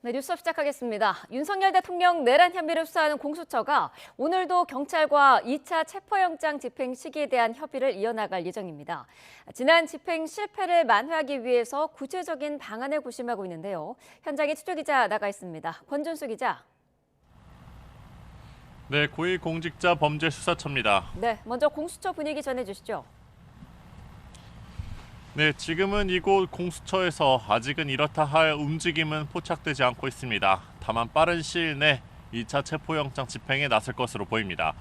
네, 뉴스업 시작하겠습니다. 윤석열 대통령 내란 혐의를 수사하는 공수처가 오늘도 경찰과 2차 체포영장 집행 시기에 대한 협의를 이어나갈 예정입니다. 지난 집행 실패를 만회하기 위해서 구체적인 방안을 고심하고 있는데요. 현장에 취조기자 나가 있습니다. 권준수 기자. 네, 고위공직자범죄수사처입니다. 네, 먼저 공수처 분위기 전해주시죠. 네, 지금은 이곳 공수처에서 아직은 이렇다 할 움직임은 포착되지 않고 있습니다. 다만 빠른 시일 내 2차 체포영장 집행에 나설 것으로 보입니다.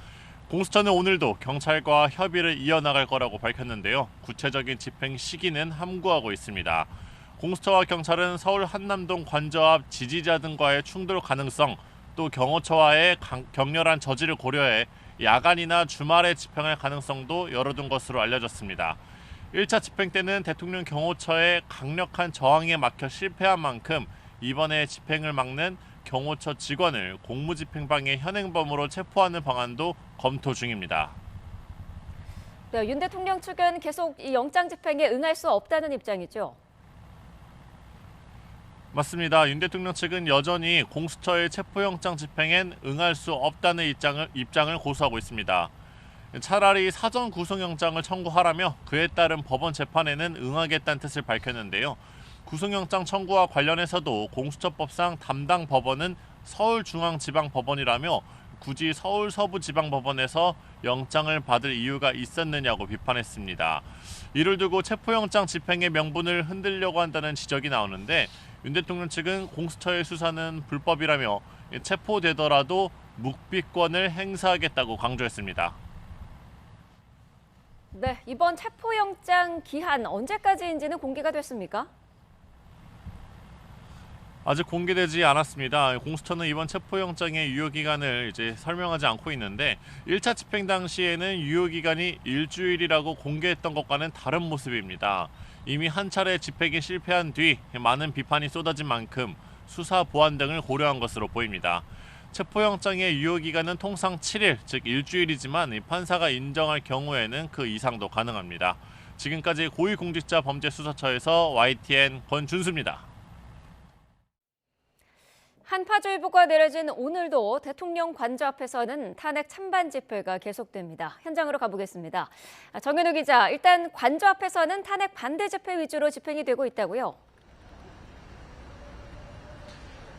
공수처는 오늘도 경찰과 협의를 이어나갈 거라고 밝혔는데요. 구체적인 집행 시기는 함구하고 있습니다. 공수처와 경찰은 서울 한남동 관저 앞 지지자 등과의 충돌 가능성, 또 경호처와의 격렬한 저지를 고려해 야간이나 주말에 집행할 가능성도 열어둔 것으로 알려졌습니다. 1차 집행 때는 대통령 경호처의 강력한 저항에 막혀 실패한 만큼 이번에 집행을 막는 경호처 직원을 공무집행방해 현행범으로 체포하는 방안도 검토 중입니다. 네, 윤 대통령 측은 계속 이 영장 집행에 응할 수 없다는 입장이죠. 맞습니다. 윤 대통령 측은 여전히 공수처의 체포영장 집행엔 응할 수 없다는 입장을 고수하고 있습니다. 차라리 사전 구속영장을 청구하라며 그에 따른 법원 재판에는 응하겠다는 뜻을 밝혔는데요. 구속영장 청구와 관련해서도 공수처법상 담당 법원은 서울중앙지방법원이라며 굳이 서울 서부지방법원에서 영장을 받을 이유가 있었느냐고 비판했습니다. 이를 두고 체포영장 집행의 명분을 흔들려고 한다는 지적이 나오는데 윤 대통령 측은 공수처의 수사는 불법이라며 체포되더라도 묵비권을 행사하겠다고 강조했습니다. 네, 이번 체포영장 기한 언제까지인지는 공개가 됐습니까? 아직 공개되지 않았습니다. 공수처는 이번 체포영장의 유효기간을 설명하지 않고 있는데 1차 집행 당시에는 유효기간이 일주일이라고 공개했던 것과는 다른 모습입니다. 이미 한 차례 집행이 실패한 뒤 많은 비판이 쏟아진 만큼 수사 보완 등을 고려한 것으로 보입니다. 체포영장의 유효기간은 통상 7일, 즉 일주일이지만 판사가 인정할 경우에는 그 이상도 가능합니다. 지금까지 고위공직자범죄수사처에서 YTN 권준수입니다. 한파주의보가 내려진 오늘도 대통령 관저 앞에서는 탄핵 찬반 집회가 계속됩니다. 현장으로 가보겠습니다. 정현우 기자, 일단 관저 앞에서는 탄핵 반대 집회 위주로 집행이 되고 있다고요?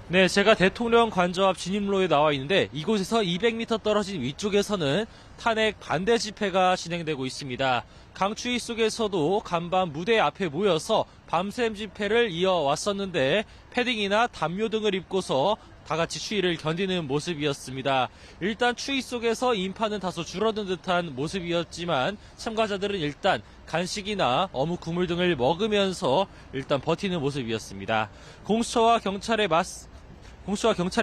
네, 제가 대통령 관저 앞 진입로에 나와 있는데 이곳에서 200m 떨어진 위쪽에서는 탄핵 반대 집회가 진행되고 있습니다. 강추위 속에서도 간밤 무대 앞에 모여서 밤샘 집회를 이어왔었는데 패딩이나 담요 등을 입고서 다 같이 추위를 견디는 모습이었습니다. 일단 추위 속에서 인파는 다소 줄어든 듯한 모습이었지만 참가자들은 일단 간식이나 어묵 국물 등을 먹으면서 일단 버티는 모습이었습니다. 공수처와 경찰에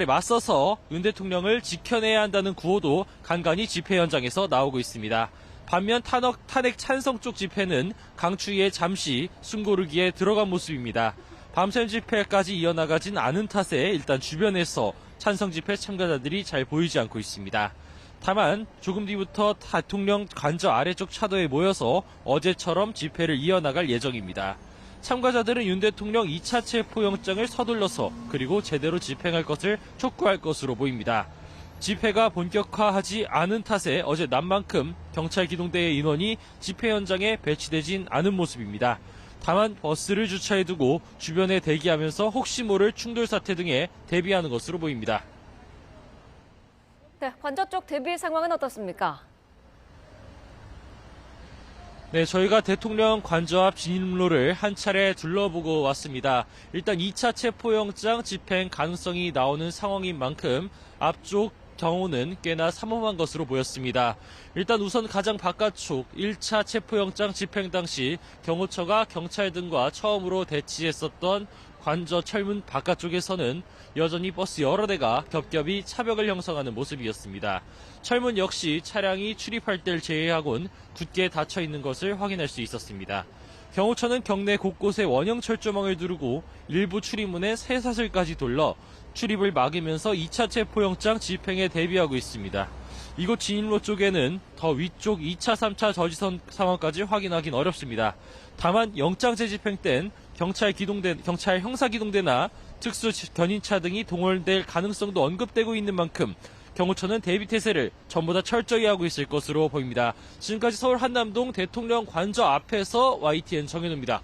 맞서서 윤 대통령을 지켜내야 한다는 구호도 간간히 집회 현장에서 나오고 있습니다. 반면 탄핵 찬성 쪽 집회는 강추위에 잠시 숨고르기에 들어간 모습입니다. 밤샘 집회까지 이어나가진 않은 탓에 일단 주변에서 찬성 집회 참가자들이 잘 보이지 않고 있습니다. 다만 조금 뒤부터 대통령 관저 아래쪽 차도에 모여서 어제처럼 집회를 이어나갈 예정입니다. 참가자들은 윤 대통령 2차 체포영장을 서둘러서 그리고 제대로 집행할 것을 촉구할 것으로 보입니다. 집회가 본격화하지 않은 탓에 어제 낮만큼 경찰 기동대의 인원이 집회 현장에 배치되진 않은 모습입니다. 다만 버스를 주차해두고 주변에 대기하면서 혹시 모를 충돌 사태 등에 대비하는 것으로 보입니다. 네, 관저 쪽 대비 상황은 어떻습니까? 네, 저희가 대통령 관저 앞 진입로를 한 차례 둘러보고 왔습니다. 일단 2차 체포영장 집행 가능성이 나오는 상황인 만큼 앞쪽 경호는 꽤나 삼엄한 것으로 보였습니다. 일단 우선 가장 바깥쪽 1차 체포영장 집행 당시 경호처가 경찰 등과 처음으로 대치했었던 관저 철문 바깥쪽에서는 여전히 버스 여러 대가 겹겹이 차벽을 형성하는 모습이었습니다. 철문 역시 차량이 출입할 때를 제외하곤 굳게 닫혀 있는 것을 확인할 수 있었습니다. 경호처는 경내 곳곳에 원형 철조망을 두르고 일부 출입문에 쇠사슬까지 돌려 출입을 막으면서 2차 체포영장 집행에 대비하고 있습니다. 이곳 진입로 쪽에는 더 위쪽 2차, 3차 저지선 상황까지 확인하긴 어렵습니다. 다만 영장제 집행 땐 경찰 형사기동대나 특수 견인차 등이 동원될 가능성도 언급되고 있는 만큼 경호처는 대비 태세를 전보다 철저히 하고 있을 것으로 보입니다. 지금까지 서울 한남동 대통령 관저 앞에서 YTN 정현우입니다.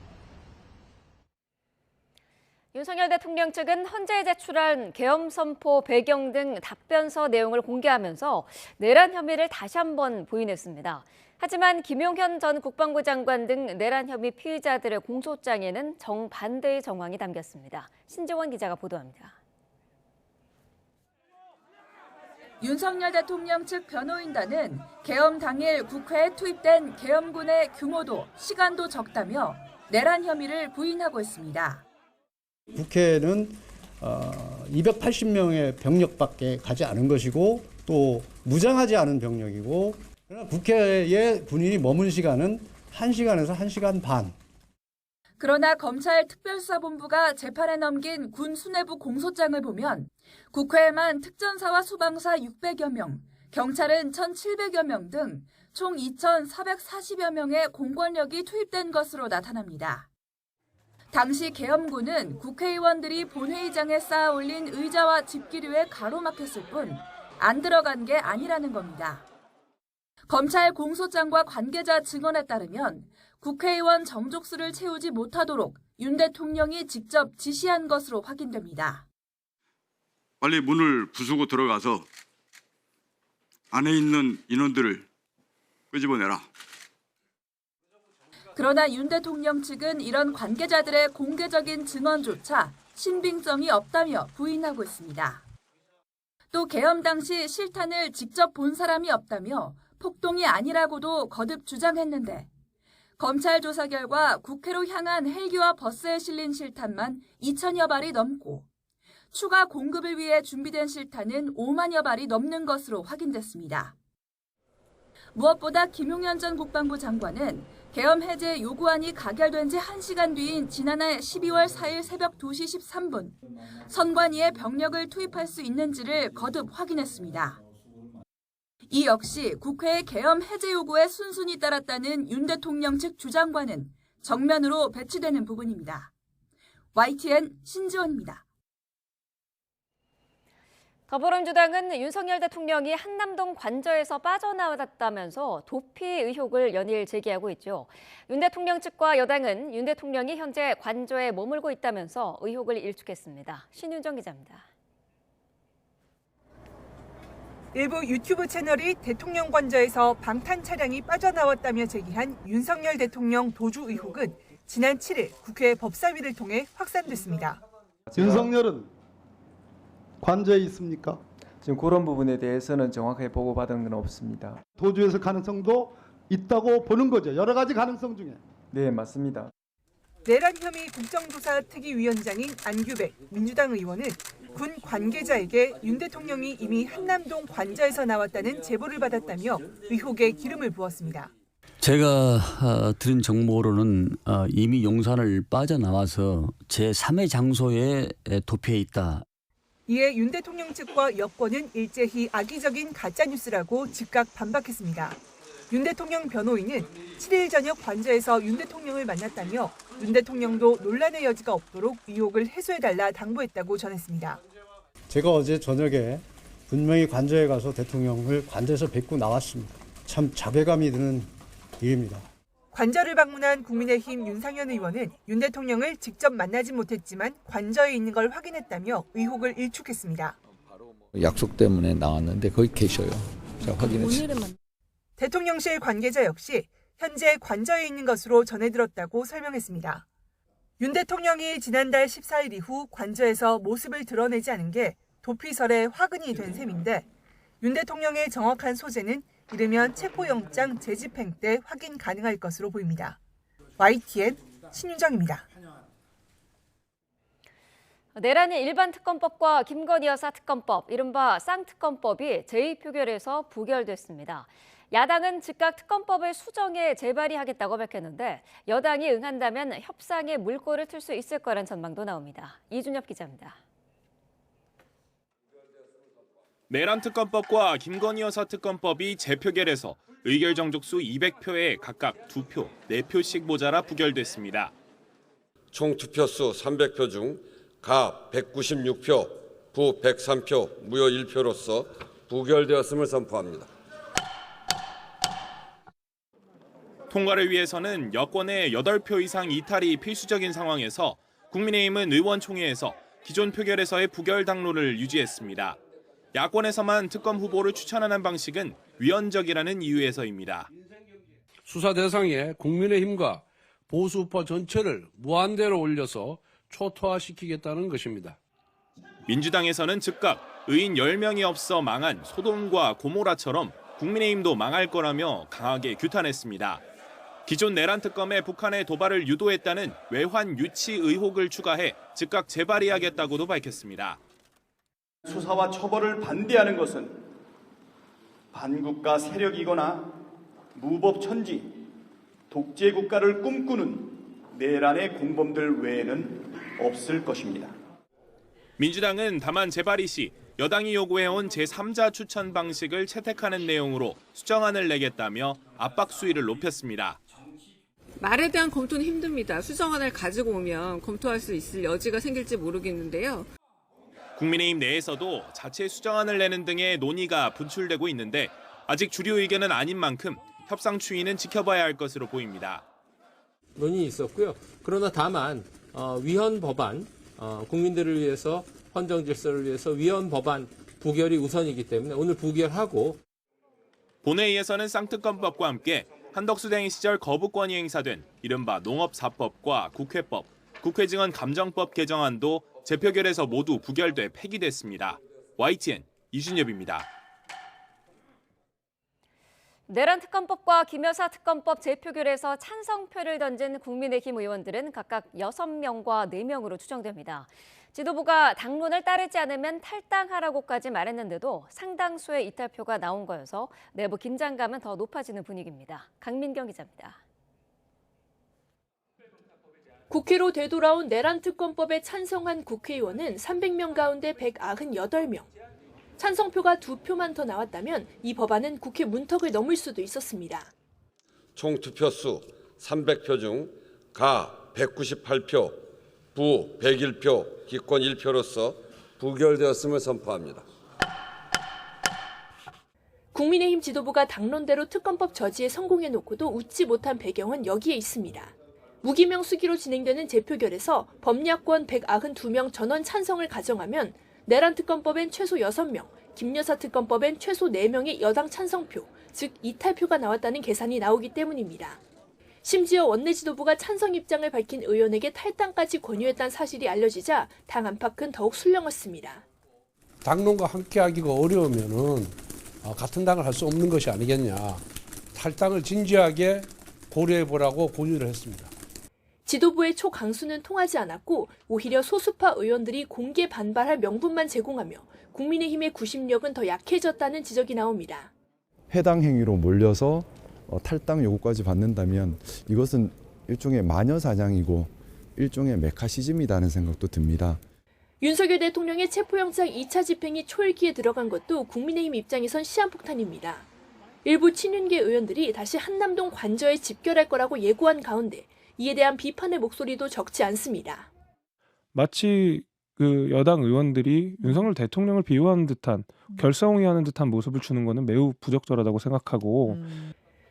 윤석열 대통령 측은 헌재에 제출한 계엄 선포 배경 등 답변서 내용을 공개하면서 내란 혐의를 다시 한번 부인했습니다. 하지만 김용현 전 국방부 장관 등 내란 혐의 피의자들의 공소장에는 정반대의 정황이 담겼습니다. 신지원 기자가 보도합니다. 윤석열 대통령 측 변호인단은 계엄 당일 국회에 투입된 계엄군의 규모도 시간도 적다며 내란 혐의를 부인하고 있습니다. 국회는 280명의 병력밖에 가지 않은 것이고 또 무장하지 않은 병력이고, 그러나 국회에 군인이 머문 시간은 1시간에서 1시간 반. 그러나 검찰 특별수사본부가 재판에 넘긴 군 수뇌부 공소장을 보면 국회에만 특전사와 수방사 600여 명, 경찰은 1,700여 명 등 총 2,440여 명의 공권력이 투입된 것으로 나타납니다. 당시 계엄군은 국회의원들이 본회의장에 쌓아 올린 의자와 집기류에 가로막혔을 뿐 안 들어간 게 아니라는 겁니다. 검찰 공소장과 관계자 증언에 따르면 국회의원 정족수를 채우지 못하도록 윤 대통령이 직접 지시한 것으로 확인됩니다. 빨리 문을 부수고 들어가서 안에 있는 인원들을 끄집어내라. 그러나 윤 대통령 측은 이런 관계자들의 공개적인 증언조차 신빙성이 없다며 부인하고 있습니다. 또 계엄 당시 실탄을 직접 본 사람이 없다며 폭동이 아니라고도 거듭 주장했는데, 검찰 조사 결과 국회로 향한 헬기와 버스에 실린 실탄만 2천여 발이 넘고 추가 공급을 위해 준비된 실탄은 5만여 발이 넘는 것으로 확인됐습니다. 무엇보다 김용현 전 국방부 장관은 계엄 해제 요구안이 가결된 지 1시간 뒤인 지난해 12월 4일 새벽 2시 13분 선관위에 병력을 투입할 수 있는지를 거듭 확인했습니다. 이 역시 국회의 계엄 해제 요구에 순순히 따랐다는 윤 대통령 측 주장과는 정면으로 배치되는 부분입니다. YTN 신지원입니다. 더불어민주당은 윤석열 대통령이 한남동 관저에서 빠져나왔다면서 도피 의혹을 연일 제기하고 있죠. 윤 대통령 측과 여당은 윤 대통령이 현재 관저에 머물고 있다면서 의혹을 일축했습니다. 신윤정 기자입니다. 일부 유튜브 채널이 대통령 관저에서 방탄 차량이 빠져나왔다며 제기한 윤석열 대통령 도주 의혹은 지난 7일 국회 법사위를 통해 확산됐습니다. 윤석열은 관저에 있습니까? 지금 그런 부분에 대해서는 정확하게 보고받은 건 없습니다. 도주했을 가능성도 있다고 보는 거죠. 여러 가지 가능성 중에. 네, 맞습니다. 내란 혐의 국정조사 특위위원장인 안규백 민주당 의원은 군 관계자에게 윤 대통령이 이미 한남동 관저에서 나왔다는 제보를 받았다며 의혹에 기름을 부었습니다. 제가 들은 정보로는 이미 용산을 빠져나와서 제3의 장소에 도피해 있다. 이에 윤 대통령 측과 여권은 일제히 악의적인 가짜뉴스라고 즉각 반박했습니다. 윤 대통령 변호인은 7일 저녁 관저에서 윤 대통령을 만났다며 윤 대통령도 논란의 여지가 없도록 의혹을 해소해달라 당부했다고 전했습니다. 제가 어제 저녁에 분명히 관저에 가서 대통령을 관저에서 뵙고 나왔습니다. 참 자괴감이 드는 일입니다. 관저를 방문한 국민의힘 윤상현 의원은 윤 대통령을 직접 만나지 못했지만 관저에 있는 걸 확인했다며 의혹을 일축했습니다. 약속 때문에 나왔는데 거기 계셔요. 제가 확인했어요. 대통령실 관계자 역시 현재 관저에 있는 것으로 전해 들었다고 설명했습니다. 윤 대통령이 지난달 14일 이후 관저에서 모습을 드러내지 않은 게 도피설의 화근이 된 셈인데, 윤 대통령의 정확한 소재는 이르면 체포영장 재집행 때 확인 가능할 것으로 보입니다. YTN 신윤정입니다. 내란의 일반 특검법과 김건희 여사 특검법, 이른바 쌍특검법이 제2표결에서 부결됐습니다. 야당은 즉각 특검법을 수정해 재발의하겠다고 밝혔는데 여당이 응한다면 협상에 물꼬를 틀 수 있을 거란 전망도 나옵니다. 이준엽 기자입니다. 내란 특검법과 김건희 여사 특검법이 재표결에서 의결 정족수 200표에 각각 2표, 4표씩 모자라 부결됐습니다. 총 투표수 300표 중 가 196표, 부 103표, 무효 1표로서 부결되었음을 선포합니다. 통과를 위해서는 여권의 8표 이상 이탈이 필수적인 상황에서 국민의힘은 의원총회에서 기존 표결에서의 부결 당론을 유지했습니다. 야권에서만 특검 후보를 추천하는 방식은 위헌적이라는 이유에서입니다. 수사 대상에 국민의힘과 보수파 전체를 무한대로 올려서 초토화시키겠다는 것입니다. 민주당에서는 즉각 의인 10명이 없어 망한 소돔과 고모라처럼 국민의힘도 망할 거라며 강하게 규탄했습니다. 기존 내란 특검에 북한의 도발을 유도했다는 외환 유치 의혹을 추가해 즉각 재발의하겠다고도 밝혔습니다. 수사와 처벌을 반대하는 것은 반국가 세력이거나 무법천지, 독재 국가를 꿈꾸는 내란의 공범들 외에는 없을 것입니다. 민주당은 다만 재발의 시 여당이 요구해온 제3자 추천 방식을 채택하는 내용으로 수정안을 내겠다며 압박 수위를 높였습니다. 말에 대한 검토는 힘듭니다. 수정안을 가지고 오면 검토할 수 있을 여지가 생길지 모르겠는데요. 국민의힘 내에서도 자체 수정안을 내는 등의 논의가 분출되고 있는데 아직 주류 의견은 아닌 만큼 협상 추이는 지켜봐야 할 것으로 보입니다. 논의는 있었고요. 그러나 다만 위헌 법안, 국민들을 위해서 헌정 질서를 위해서 위헌 법안 부결이 우선이기 때문에 오늘 부결하고 본회의에서는 쌍특검법과 함께 한덕수 대행 시절 거부권이 행사된 이른바 농업사법과 국회법, 국회증언 감정법 개정안도 재표결에서 모두 부결돼 폐기됐습니다. YTN 이준엽입니다. 내란 특검법과 김여사 특검법 재표결에서 찬성표를 던진 국민의힘 의원들은 각각 6명과 4명으로 추정됩니다. 지도부가 당론을 따르지 않으면 탈당하라고까지 말했는데도 상당수의 이탈표가 나온 거여서 내부 긴장감은 더 높아지는 분위기입니다. 강민경 기자입니다. 국회로 되돌아온 내란 특검법에 찬성한 국회의원은 300명 가운데 198명. 찬성표가 2표만 더 나왔다면 이 법안은 국회 문턱을 넘을 수도 있었습니다. 총 투표수 300표 중 가 198표, 부 101표, 기권 1표로서 부결되었음을 선포합니다. 국민의힘 지도부가 당론대로 특검법 저지에 성공해놓고도 웃지 못한 배경은 여기에 있습니다. 무기명 수기로 진행되는 재표결에서 범야권 192명 전원 찬성을 가정하면 내란 특검법엔 최소 6명, 김여사 특검법엔 최소 4명의 여당 찬성표, 즉 이탈표가 나왔다는 계산이 나오기 때문입니다. 심지어 원내 지도부가 찬성 입장을 밝힌 의원에게 탈당까지 권유했다는 사실이 알려지자 당 안팎은 더욱 술렁었습니다. 당론과 함께하기가 어려우면은 같은 당을 할 수 없는 것이 아니겠냐. 탈당을 진지하게 고려해보라고 권유를 했습니다. 지도부의 초강수는 통하지 않았고 오히려 소수파 의원들이 공개 반발할 명분만 제공하며 국민의힘의 구심력은 더 약해졌다는 지적이 나옵니다. 해당 행위로 몰려서 탈당 요구까지 받는다면 이것은 일종의 마녀사냥이고 일종의 메카시즘이라는 생각도 듭니다. 윤석열 대통령의 체포영장 2차 집행이 초읽기에 들어간 것도 국민의힘 입장에선 시한폭탄입니다. 일부 친윤계 의원들이 다시 한남동 관저에 집결할 거라고 예고한 가운데 이에 대한 비판의 목소리도 적지 않습니다. 마치 그 여당 의원들이 윤석열 대통령을 비호하는 듯한 결사옹이하는 듯한 모습을 주는 것은 매우 부적절하다고 생각하고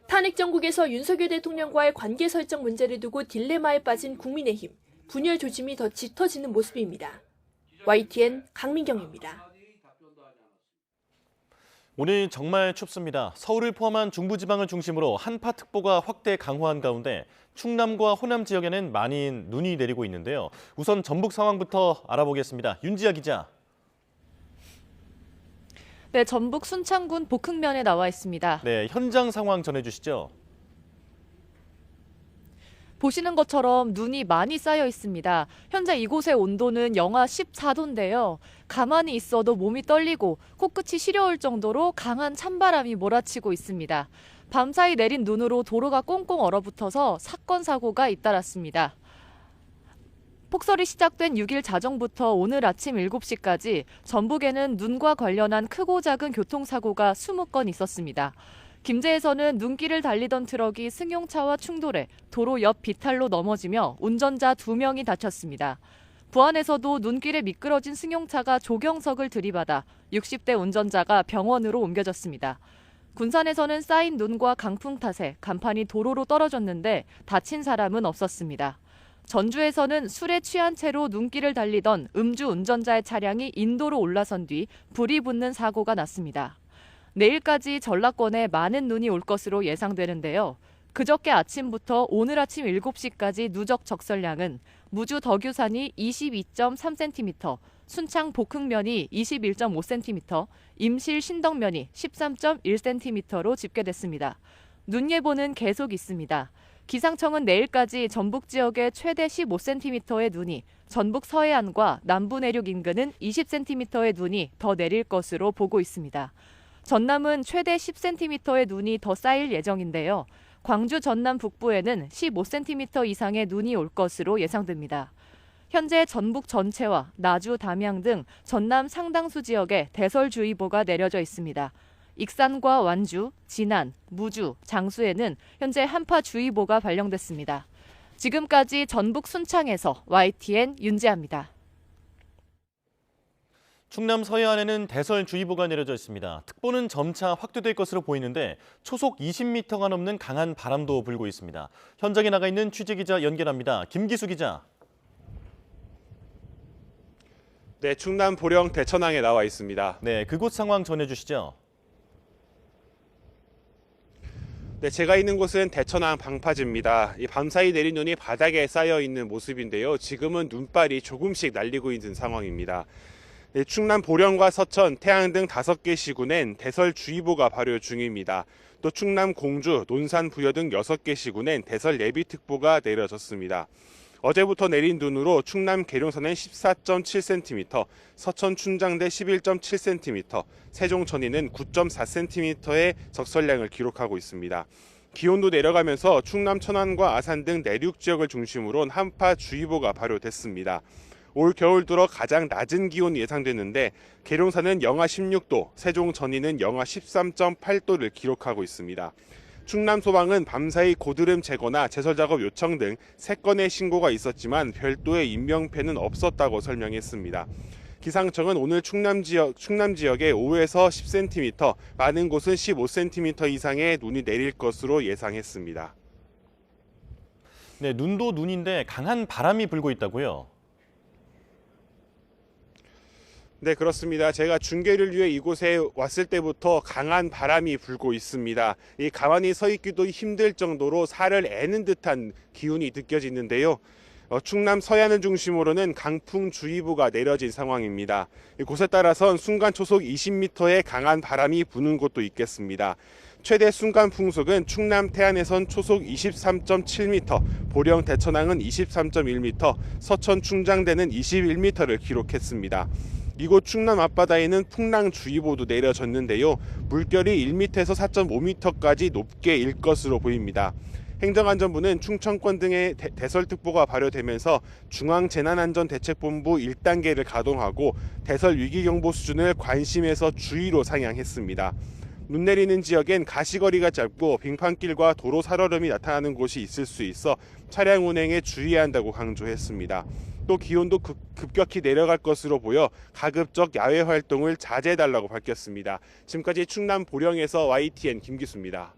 탄핵 정국에서 윤석열 대통령과의 관계 설정 문제를 두고 딜레마에 빠진 국민의힘, 분열 조짐이 더 짙어지는 모습입니다. YTN 강민경입니다. 오늘 정말 춥습니다. 서울을 포함한 중부지방을 중심으로 한파특보가 확대 강화한 가운데 충남과 호남 지역에는 많이 눈이 내리고 있는데요. 우선 전북 상황부터 알아보겠습니다. 윤지아 기자. 네, 전북 순창군 복흥면에 나와 있습니다. 네, 현장 상황 전해주시죠. 보시는 것처럼 눈이 많이 쌓여 있습니다. 현재 이곳의 온도는 영하 14도인데요. 가만히 있어도 몸이 떨리고 코끝이 시려울 정도로 강한 찬바람이 몰아치고 있습니다. 밤사이 내린 눈으로 도로가 꽁꽁 얼어붙어서 사건 사고가 잇따랐습니다. 폭설이 시작된 6일 자정부터 오늘 아침 7시까지 전북에는 눈과 관련한 크고 작은 교통사고가 20건 있었습니다. 김제에서는 눈길을 달리던 트럭이 승용차와 충돌해 도로 옆 비탈로 넘어지며 운전자 2명이 다쳤습니다. 부안에서도 눈길에 미끄러진 승용차가 조경석을 들이받아 60대 운전자가 병원으로 옮겨졌습니다. 군산에서는 쌓인 눈과 강풍 탓에 간판이 도로로 떨어졌는데 다친 사람은 없었습니다. 전주에서는 술에 취한 채로 눈길을 달리던 음주 운전자의 차량이 인도로 올라선 뒤 불이 붙는 사고가 났습니다. 내일까지 전라권에 많은 눈이 올 것으로 예상되는데요. 그저께 아침부터 오늘 아침 7시까지 누적 적설량은 무주 덕유산이 22.3cm, 순창 복흥면이 21.5cm, 임실 신덕면이 13.1cm로 집계됐습니다. 눈 예보는 계속 있습니다. 기상청은 내일까지 전북 지역에 최대 15cm의 눈이, 전북 서해안과 남부 내륙 인근은 20cm의 눈이 더 내릴 것으로 보고 있습니다. 전남은 최대 10cm의 눈이 더 쌓일 예정인데요. 광주 전남 북부에는 15cm 이상의 눈이 올 것으로 예상됩니다. 현재 전북 전체와 나주, 담양 등 전남 상당수 지역에 대설주의보가 내려져 있습니다. 익산과 완주, 진안, 무주, 장수에는 현재 한파주의보가 발령됐습니다. 지금까지 전북 순창에서 YTN 윤지아입니다. 충남 서해안에는 대설주의보가 내려져 있습니다. 특보는 점차 확대될 것으로 보이는데 초속 20m가 넘는 강한 바람도 불고 있습니다. 현장에 나가 있는 취재기자 연결합니다. 김기수 기자. 네, 충남 보령 대천항에 나와 있습니다. 네, 그곳 상황 전해주시죠. 네, 제가 있는 곳은 대천항 방파제입니다. 이 밤사이 내린 눈이 바닥에 쌓여 있는 모습인데요. 지금은 눈발이 조금씩 날리고 있는 상황입니다. 네, 충남 보령과 서천, 태안 등 5개 시군엔 대설주의보가 발효 중입니다. 또 충남 공주, 논산, 부여 등 6개 시군엔 대설 예비특보가 내려졌습니다. 어제부터 내린 눈으로 충남 계룡산엔 14.7cm, 서천 춘장대 11.7cm, 세종 천인은 9.4cm의 적설량을 기록하고 있습니다. 기온도 내려가면서 충남 천안과 아산 등 내륙 지역을 중심으로 한파주의보가 발효됐습니다. 올 겨울 들어 가장 낮은 기온이 예상되는데 계룡산은 영하 16도, 세종 전인은 영하 13.8도를 기록하고 있습니다. 충남 소방은 밤사이 고드름 제거나 제설 작업 요청 등 3건의 신고가 있었지만 별도의 인명피해는 없었다고 설명했습니다. 기상청은 오늘 충남 지역에 5에서 10cm, 많은 곳은 15cm 이상의 눈이 내릴 것으로 예상했습니다. 네, 눈도 눈인데 강한 바람이 불고 있다고요? 네, 그렇습니다. 제가 중계를 위해 이곳에 왔을 때부터 강한 바람이 불고 있습니다. 이 가만히 서 있기도 힘들 정도로 살을 애는 듯한 기운이 느껴지는데요. 충남 서해안을 중심으로는 강풍주의보가 내려진 상황입니다. 곳에 따라선 순간 초속 20m의 강한 바람이 부는 곳도 있겠습니다. 최대 순간 풍속은 충남 태안에선 초속 23.7m, 보령 대천항은 23.1m, 서천 충장대는 21m를 기록했습니다. 이곳 충남 앞바다에는 풍랑주의보도 내려졌는데요. 물결이 1m에서 4.5m까지 높게 일 것으로 보입니다. 행정안전부는 충청권 등의 대설특보가 발효되면서 중앙재난안전대책본부 1단계를 가동하고 대설위기경보 수준을 관심에서 주의로 상향했습니다. 눈 내리는 지역엔 가시거리가 짧고 빙판길과 도로 살얼음이 나타나는 곳이 있을 수 있어 차량 운행에 주의해야 한다고 강조했습니다. 또 기온도 급격히 내려갈 것으로 보여 가급적 야외 활동을 자제해달라고 밝혔습니다. 지금까지 충남 보령에서 YTN 김기수입니다.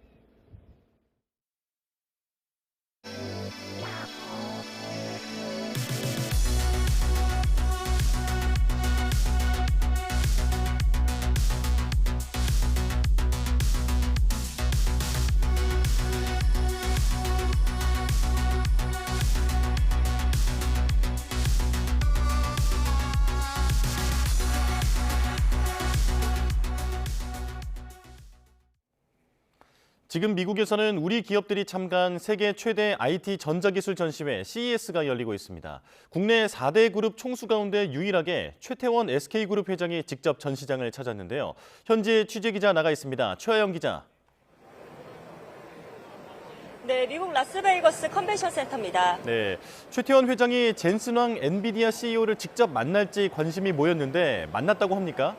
지금 미국에서는 우리 기업들이 참가한 세계 최대 IT 전자기술 전시회 CES가 열리고 있습니다. 국내 4대 그룹 총수 가운데 유일하게 최태원 SK그룹 회장이 직접 전시장을 찾았는데요. 현재 취재기자 나가 있습니다. 최하영 기자. 네, 미국 라스베이거스 컨벤션 센터입니다. 네, 최태원 회장이 젠슨 왕 엔비디아 CEO를 직접 만날지 관심이 모였는데 만났다고 합니까?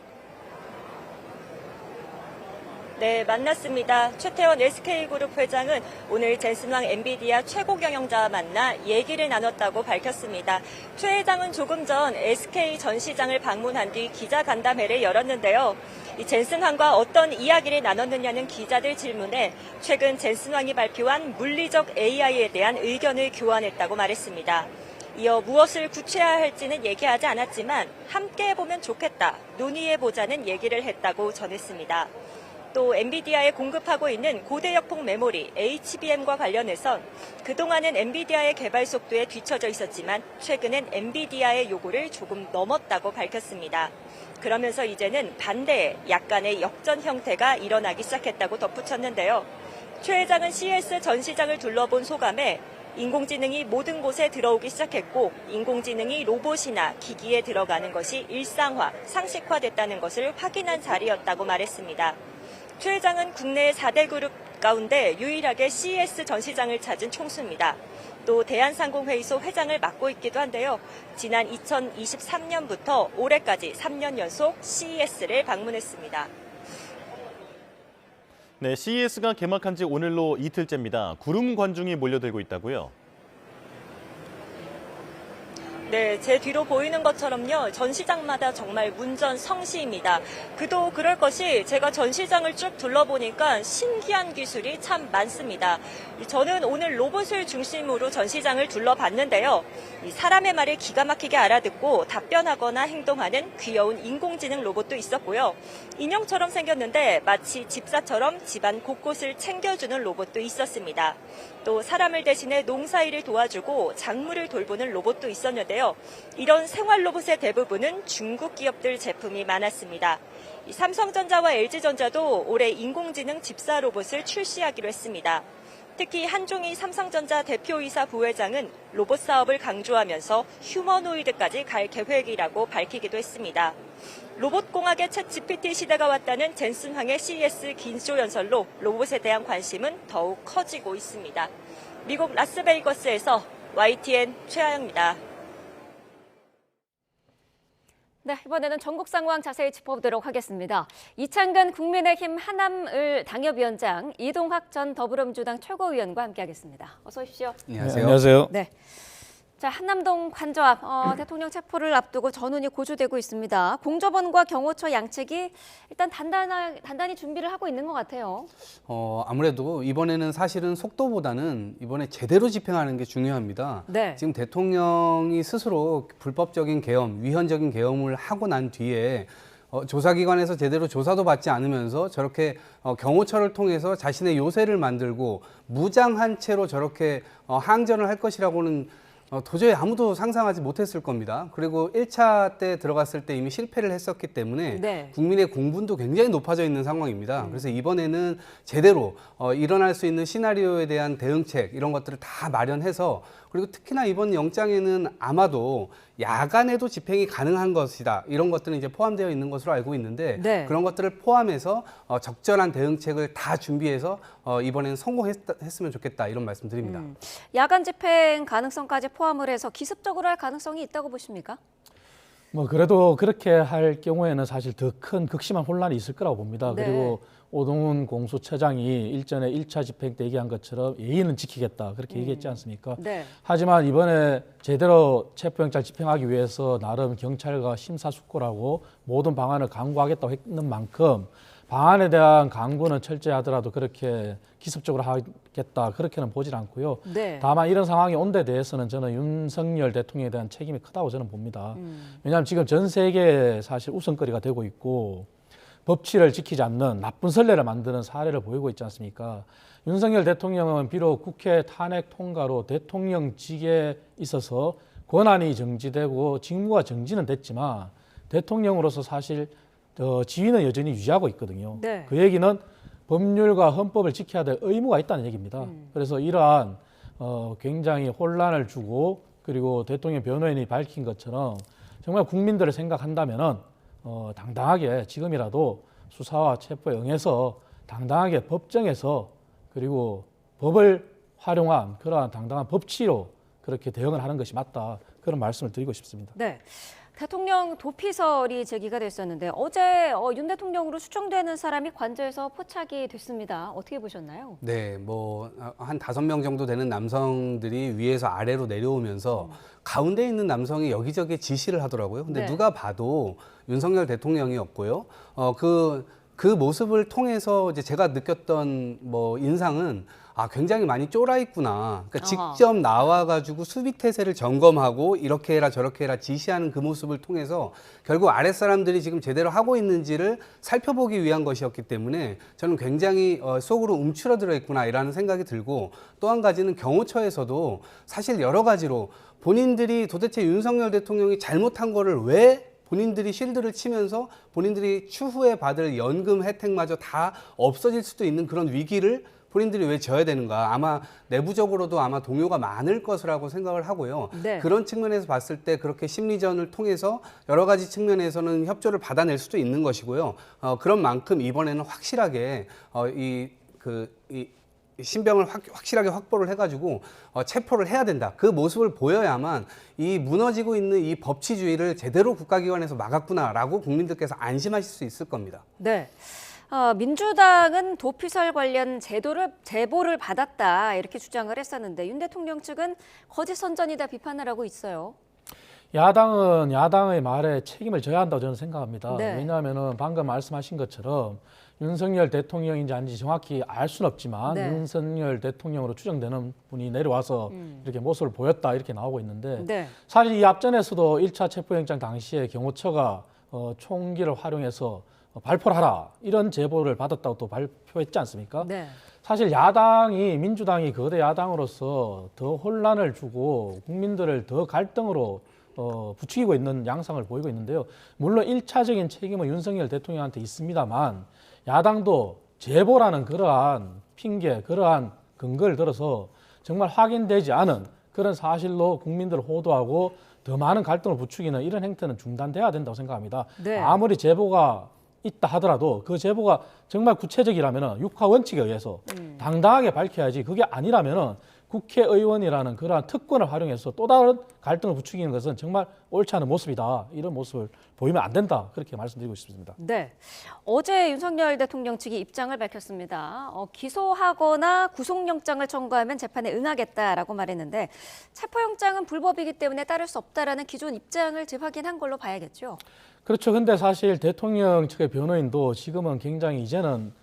네, 만났습니다. 최태원 SK그룹 회장은 오늘 젠슨황 엔비디아 최고 경영자와 만나 얘기를 나눴다고 밝혔습니다. 최 회장은 조금 전 SK 전 시장을 방문한 뒤 기자간담회를 열었는데요. 이 젠슨황과 어떤 이야기를 나눴느냐는 기자들 질문에 최근 젠슨황이 발표한 물리적 AI에 대한 의견을 교환했다고 말했습니다. 이어 무엇을 구체화할지는 얘기하지 않았지만 함께 해보면 좋겠다, 논의해보자는 얘기를 했다고 전했습니다. 또 엔비디아에 공급하고 있는 고대역폭 메모리 HBM과 관련해선 그동안은 엔비디아의 개발 속도에 뒤처져 있었지만 최근엔 엔비디아의 요구를 조금 넘었다고 밝혔습니다. 그러면서 이제는 반대의 약간의 역전 형태가 일어나기 시작했다고 덧붙였는데요. 최 회장은 CES 전 시장을 둘러본 소감에 인공지능이 모든 곳에 들어오기 시작했고 인공지능이 로봇이나 기기에 들어가는 것이 일상화, 상식화됐다는 것을 확인한 자리였다고 말했습니다. 최 회장은 국내 4대 그룹 가운데 유일하게 CES 전 시장을 찾은 총수입니다. 또 대한상공회의소 회장을 맡고 있기도 한데요. 지난 2023년부터 올해까지 3년 연속 CES를 방문했습니다. 네, CES가 개막한 지 오늘로 이틀째입니다. 구름 관중이 몰려들고 있다고요? 네, 제 뒤로 보이는 것처럼요. 전시장마다 정말 문전성시입니다. 그도 그럴 것이 제가 전시장을 쭉 둘러보니까 신기한 기술이 참 많습니다. 저는 오늘 로봇을 중심으로 전시장을 둘러봤는데요. 이 사람의 말을 기가 막히게 알아듣고 답변하거나 행동하는 귀여운 인공지능 로봇도 있었고요. 인형처럼 생겼는데 마치 집사처럼 집안 곳곳을 챙겨주는 로봇도 있었습니다. 또 사람을 대신해 농사일을 도와주고 작물을 돌보는 로봇도 있었는데요. 이런 생활 로봇의 대부분은 중국 기업들 제품이 많았습니다. 삼성전자와 LG전자도 올해 인공지능 집사 로봇을 출시하기로 했습니다. 특히 한종희 삼성전자 대표이사 부회장은 로봇 사업을 강조하면서 휴머노이드까지 갈 계획이라고 밝히기도 했습니다. 로봇공학의 챗 GPT 시대가 왔다는 젠슨황의 CES 기조연설로 로봇에 대한 관심은 더욱 커지고 있습니다. 미국 라스베이거스에서 YTN 최하영입니다. 네, 이번에는 전국 상황 자세히 짚어보도록 하겠습니다. 이창근 국민의힘 하남을 당협위원장, 이동학 전 더불어민주당 최고위원과 함께하겠습니다. 어서 오십시오. 안녕하세요. 네. 자, 한남동 관저앞 대통령 체포를 앞두고 전운이 고조되고 있습니다. 공조본과 경호처 양측이 일단 단단히 준비를 하고 있는 것 같아요. 아무래도 이번에는 사실은 속도보다는 이번에 제대로 집행하는 게 중요합니다. 네. 지금 대통령이 스스로 불법적인 계엄, 위헌적인 계엄을 하고 난 뒤에 조사기관에서 제대로 조사도 받지 않으면서 저렇게 경호처를 통해서 자신의 요새를 만들고 무장한 채로 저렇게 항전을 할 것이라고는 도저히 아무도 상상하지 못했을 겁니다. 그리고 1차 때 들어갔을 때 이미 실패를 했었기 때문에 네. 국민의 공분도 굉장히 높아져 있는 상황입니다. 그래서 이번에는 제대로 일어날 수 있는 시나리오에 대한 대응책 이런 것들을 다 마련해서 그리고 특히나 이번 영장에는 아마도 야간에도 집행이 가능한 것이다. 이런 것들은 이제 포함되어 있는 것으로 알고 있는데 네. 그런 것들을 포함해서 적절한 대응책을 다 준비해서 이번에는 성공했으면 좋겠다. 이런 말씀드립니다. 야간 집행 가능성까지 포함을 해서 기습적으로 할 가능성이 있다고 보십니까? 그래도 그렇게 할 경우에는 사실 더 큰 극심한 혼란이 있을 거라고 봅니다. 네. 그리고 오동훈 공수처장이 일전에 1차 집행 때 얘기한 것처럼 예의는 지키겠다 그렇게 얘기했지 않습니까? 네. 하지만 이번에 제대로 체포영장 집행하기 위해서 나름 경찰과 심사숙고라고 모든 방안을 강구하겠다고 했는 만큼 방안에 대한 강구는 철저히 하더라도 그렇게 기습적으로 하겠다 그렇게는 보질 않고요. 네. 다만 이런 상황이 온 데 대해서는 저는 윤석열 대통령에 대한 책임이 크다고 저는 봅니다. 왜냐하면 지금 전 세계에 사실 우선거리가 되고 있고 법치를 지키지 않는 나쁜 선례를 만드는 사례를 보이고 있지 않습니까? 윤석열 대통령은 비록 국회 탄핵 통과로 대통령직에 있어서 권한이 정지되고 직무가 정지는 됐지만 대통령으로서 사실 지위는 여전히 유지하고 있거든요. 네. 그 얘기는 법률과 헌법을 지켜야 될 의무가 있다는 얘기입니다. 그래서 이러한 굉장히 혼란을 주고 그리고 대통령 변호인이 밝힌 것처럼 정말 국민들을 생각한다면은 당당하게 지금이라도 수사와 체포에 응해서 당당하게 법정에서 그리고 법을 활용한 그러한 당당한 법치로 그렇게 대응을 하는 것이 맞다. 그런 말씀을 드리고 싶습니다. 네. 대통령 도피설이 제기가 됐었는데 어제 윤 대통령으로 추정되는 사람이 관저에서 포착이 됐습니다. 어떻게 보셨나요? 네, 뭐 한 5명 정도 되는 남성들이 위에서 아래로 내려오면서 가운데 있는 남성이 여기저기 지시를 하더라고요. 근데 네. 누가 봐도 윤석열 대통령이었고요. 그 모습을 통해서 이제 제가 느꼈던 뭐 인상은 굉장히 많이 쫄아 있구나. 그러니까 직접 나와가지고 수비 태세를 점검하고 이렇게 해라 저렇게 해라 지시하는 그 모습을 통해서 결국 아랫 사람들이 지금 제대로 하고 있는지를 살펴보기 위한 것이었기 때문에 저는 굉장히 속으로 움츠러들어 있구나라는 생각이 들고, 또 한 가지는 경호처에서도 사실 여러 가지로 본인들이 도대체 윤석열 대통령이 잘못한 거를 왜 본인들이 쉴드를 치면서 본인들이 추후에 받을 연금 혜택마저 다 없어질 수도 있는 그런 위기를 본인들이 왜 져야 되는가. 아마 내부적으로도 아마 동요가 많을 것이라고 생각을 하고요. 네. 그런 측면에서 봤을 때 그렇게 심리전을 통해서 여러 가지 측면에서는 협조를 받아낼 수도 있는 것이고요. 그런 만큼 이번에는 확실하게 이 신병을 확실하게 확보를 해가지고 체포를 해야 된다. 그 모습을 보여야만 이 무너지고 있는 이 법치주의를 제대로 국가기관에서 막았구나라고 국민들께서 안심하실 수 있을 겁니다. 네. 민주당은 도피설 관련 제보를 받았다 이렇게 주장을 했었는데 윤 대통령 측은 거짓 선전이다 비판을 하고 있어요. 야당은 야당의 말에 책임을 져야 한다고 저는 생각합니다. 네. 왜냐하면 방금 말씀하신 것처럼 윤석열 대통령인지 아닌지 정확히 알 수는 없지만 네. 윤석열 대통령으로 추정되는 분이 내려와서 이렇게 모습을 보였다 이렇게 나오고 있는데 네. 사실 이 앞전에서도 1차 체포영장 당시에 경호처가 총기를 활용해서 발표를 하라 이런 제보를 받았다고 또 발표했지 않습니까? 네. 사실 민주당이 거대 야당으로서 더 혼란을 주고 국민들을 더 갈등으로 부추기고 있는 양상을 보이고 있는데요. 물론 1차적인 책임은 윤석열 대통령한테 있습니다만 야당도 제보라는 그러한 핑계, 그러한 근거를 들어서 정말 확인되지 않은 그런 사실로 국민들을 호도하고 더 많은 갈등을 부추기는 이런 행태는 중단돼야 된다고 생각합니다. 네. 아무리 제보가 있다 하더라도 그 제보가 정말 구체적이라면 육하 원칙에 의해서 당당하게 밝혀야지, 그게 아니라면 국회의원이라는 그러한 특권을 활용해서 또 다른 갈등을 부추기는 것은 정말 옳지 않은 모습이다. 이런 모습을 보이면 안 된다. 그렇게 말씀드리고 싶습니다. 네. 어제 윤석열 대통령 측이 입장을 밝혔습니다. 기소하거나 구속영장을 청구하면 재판에 응하겠다라고 말했는데 체포영장은 불법이기 때문에 따를 수 없다라는 기존 입장을 재확인한 걸로 봐야겠죠. 그렇죠. 근데 사실 대통령 측의 변호인도 지금은 굉장히 이제는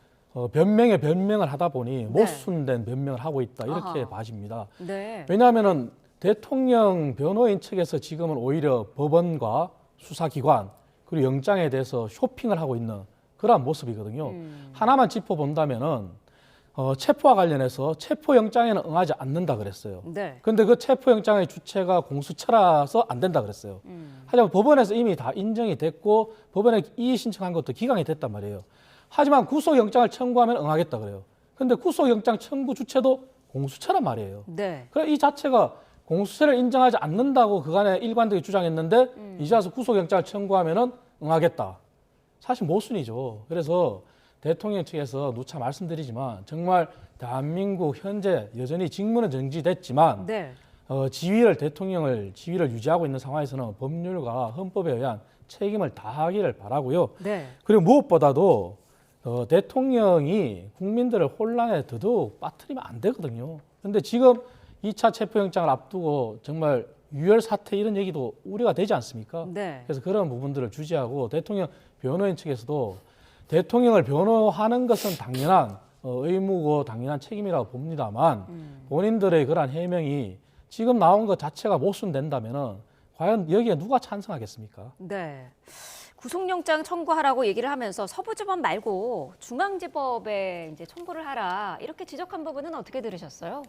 변명에 변명을 하다 보니 모순된 변명을 하고 있다. 이렇게 봐집니다. 네. 왜냐하면 대통령 변호인 측에서 지금은 오히려 법원과 수사기관 그리고 영장에 대해서 쇼핑을 하고 있는 그러한 모습이거든요. 하나만 짚어본다면은 체포와 관련해서 체포영장에는 응하지 않는다 그랬어요. 네. 근데 그 체포영장의 주체가 공수처라서 안 된다 그랬어요. 하지만 법원에서 이미 다 인정이 됐고 법원에 이의 신청한 것도 기각이 됐단 말이에요. 하지만 구속영장을 청구하면 응하겠다 그래요. 근데 구속영장 청구 주체도 공수처란 말이에요. 네. 그래 이 자체가 공수처를 인정하지 않는다고 그간에 일관되게 주장했는데 이제 와서 구속영장을 청구하면은 응하겠다. 사실 모순이죠. 그래서 대통령 측에서 누차 말씀드리지만 정말 대한민국 현재 여전히 직무는 정지됐지만 네. 대통령을 지위를 유지하고 있는 상황에서는 법률과 헌법에 의한 책임을 다하기를 바라고요. 네. 그리고 무엇보다도 대통령이 국민들을 혼란에 더더욱 빠뜨리면 안 되거든요. 그런데 지금 2차 체포영장을 앞두고 정말 유혈 사태 이런 얘기도 우려가 되지 않습니까? 네. 그래서 그런 부분들을 주지하고 대통령 변호인 측에서도 대통령을 변호하는 것은 당연한 의무고 당연한 책임이라고 봅니다만 본인들의 그러한 해명이 지금 나온 것 자체가 모순된다면은 과연 여기에 누가 찬성하겠습니까? 네. 구속영장 청구하라고 얘기를 하면서 서부지법 말고 중앙지법에 이제 청구를 하라 이렇게 지적한 부분은 어떻게 들으셨어요?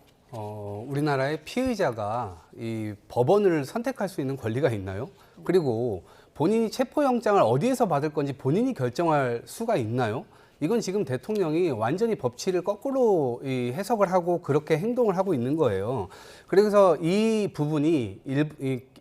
우리나라의 피의자가 이 법원을 선택할 수 있는 권리가 있나요? 그리고 본인이 체포영장을 어디에서 받을 건지 본인이 결정할 수가 있나요? 이건 지금 대통령이 완전히 법치를 거꾸로 해석을 하고 그렇게 행동을 하고 있는 거예요. 그래서 이 부분이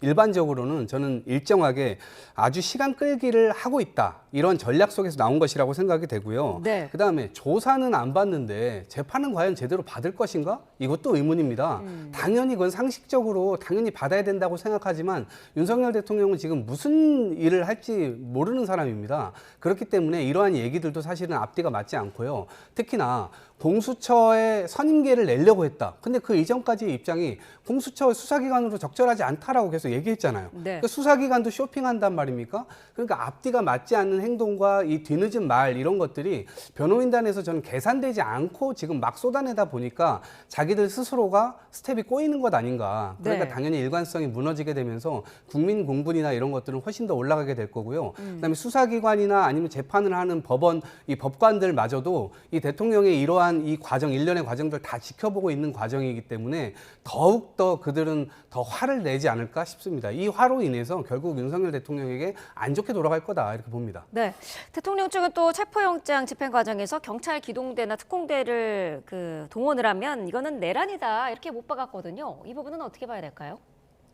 일반적으로는 저는 일정하게 아주 시간 끌기를 하고 있다. 이런 전략 속에서 나온 것이라고 생각이 되고요. 네. 그다음에 조사는 안 받는데 재판은 과연 제대로 받을 것인가? 이것도 의문입니다. 당연히 그건 상식적으로 당연히 받아야 된다고 생각하지만 윤석열 대통령은 지금 무슨 일을 할지 모르는 사람입니다. 그렇기 때문에 이러한 얘기들도 사실은 앞뒤가 맞지 않고요. 특히나 공수처에 선임계를 내려고 했다. 근데 그 이전까지의 입장이 공수처 수사기관으로 적절하지 않다라고 계속 얘기했잖아요. 네. 그러니까 수사기관도 쇼핑한단 말입니까? 그러니까 앞뒤가 맞지 않는 행동과 이 뒤늦은 말 이런 것들이 변호인단에서 저는 계산되지 않고 지금 막 쏟아내다 보니까 자기들 스스로가 스텝이 꼬이는 것 아닌가. 그러니까 네. 당연히 일관성이 무너지게 되면서 국민 공분이나 이런 것들은 훨씬 더 올라가게 될 거고요. 그다음에 수사기관이나 아니면 재판을 하는 법원, 이 법관들마저도 이 대통령의 이러한 이 과정, 일련의 과정들 다 지켜보고 있는 과정이기 때문에 더욱더 그들은 더 화를 내지 않을까 싶습니다. 이 화로 인해서 결국 윤석열 대통령에게 안 좋게 돌아갈 거다 이렇게 봅니다. 네, 대통령 측은 또 체포영장 집행 과정에서 경찰 기동대나 특공대를 동원을 하면 이거는 내란이다 이렇게 못 박았거든요. 이 부분은 어떻게 봐야 될까요?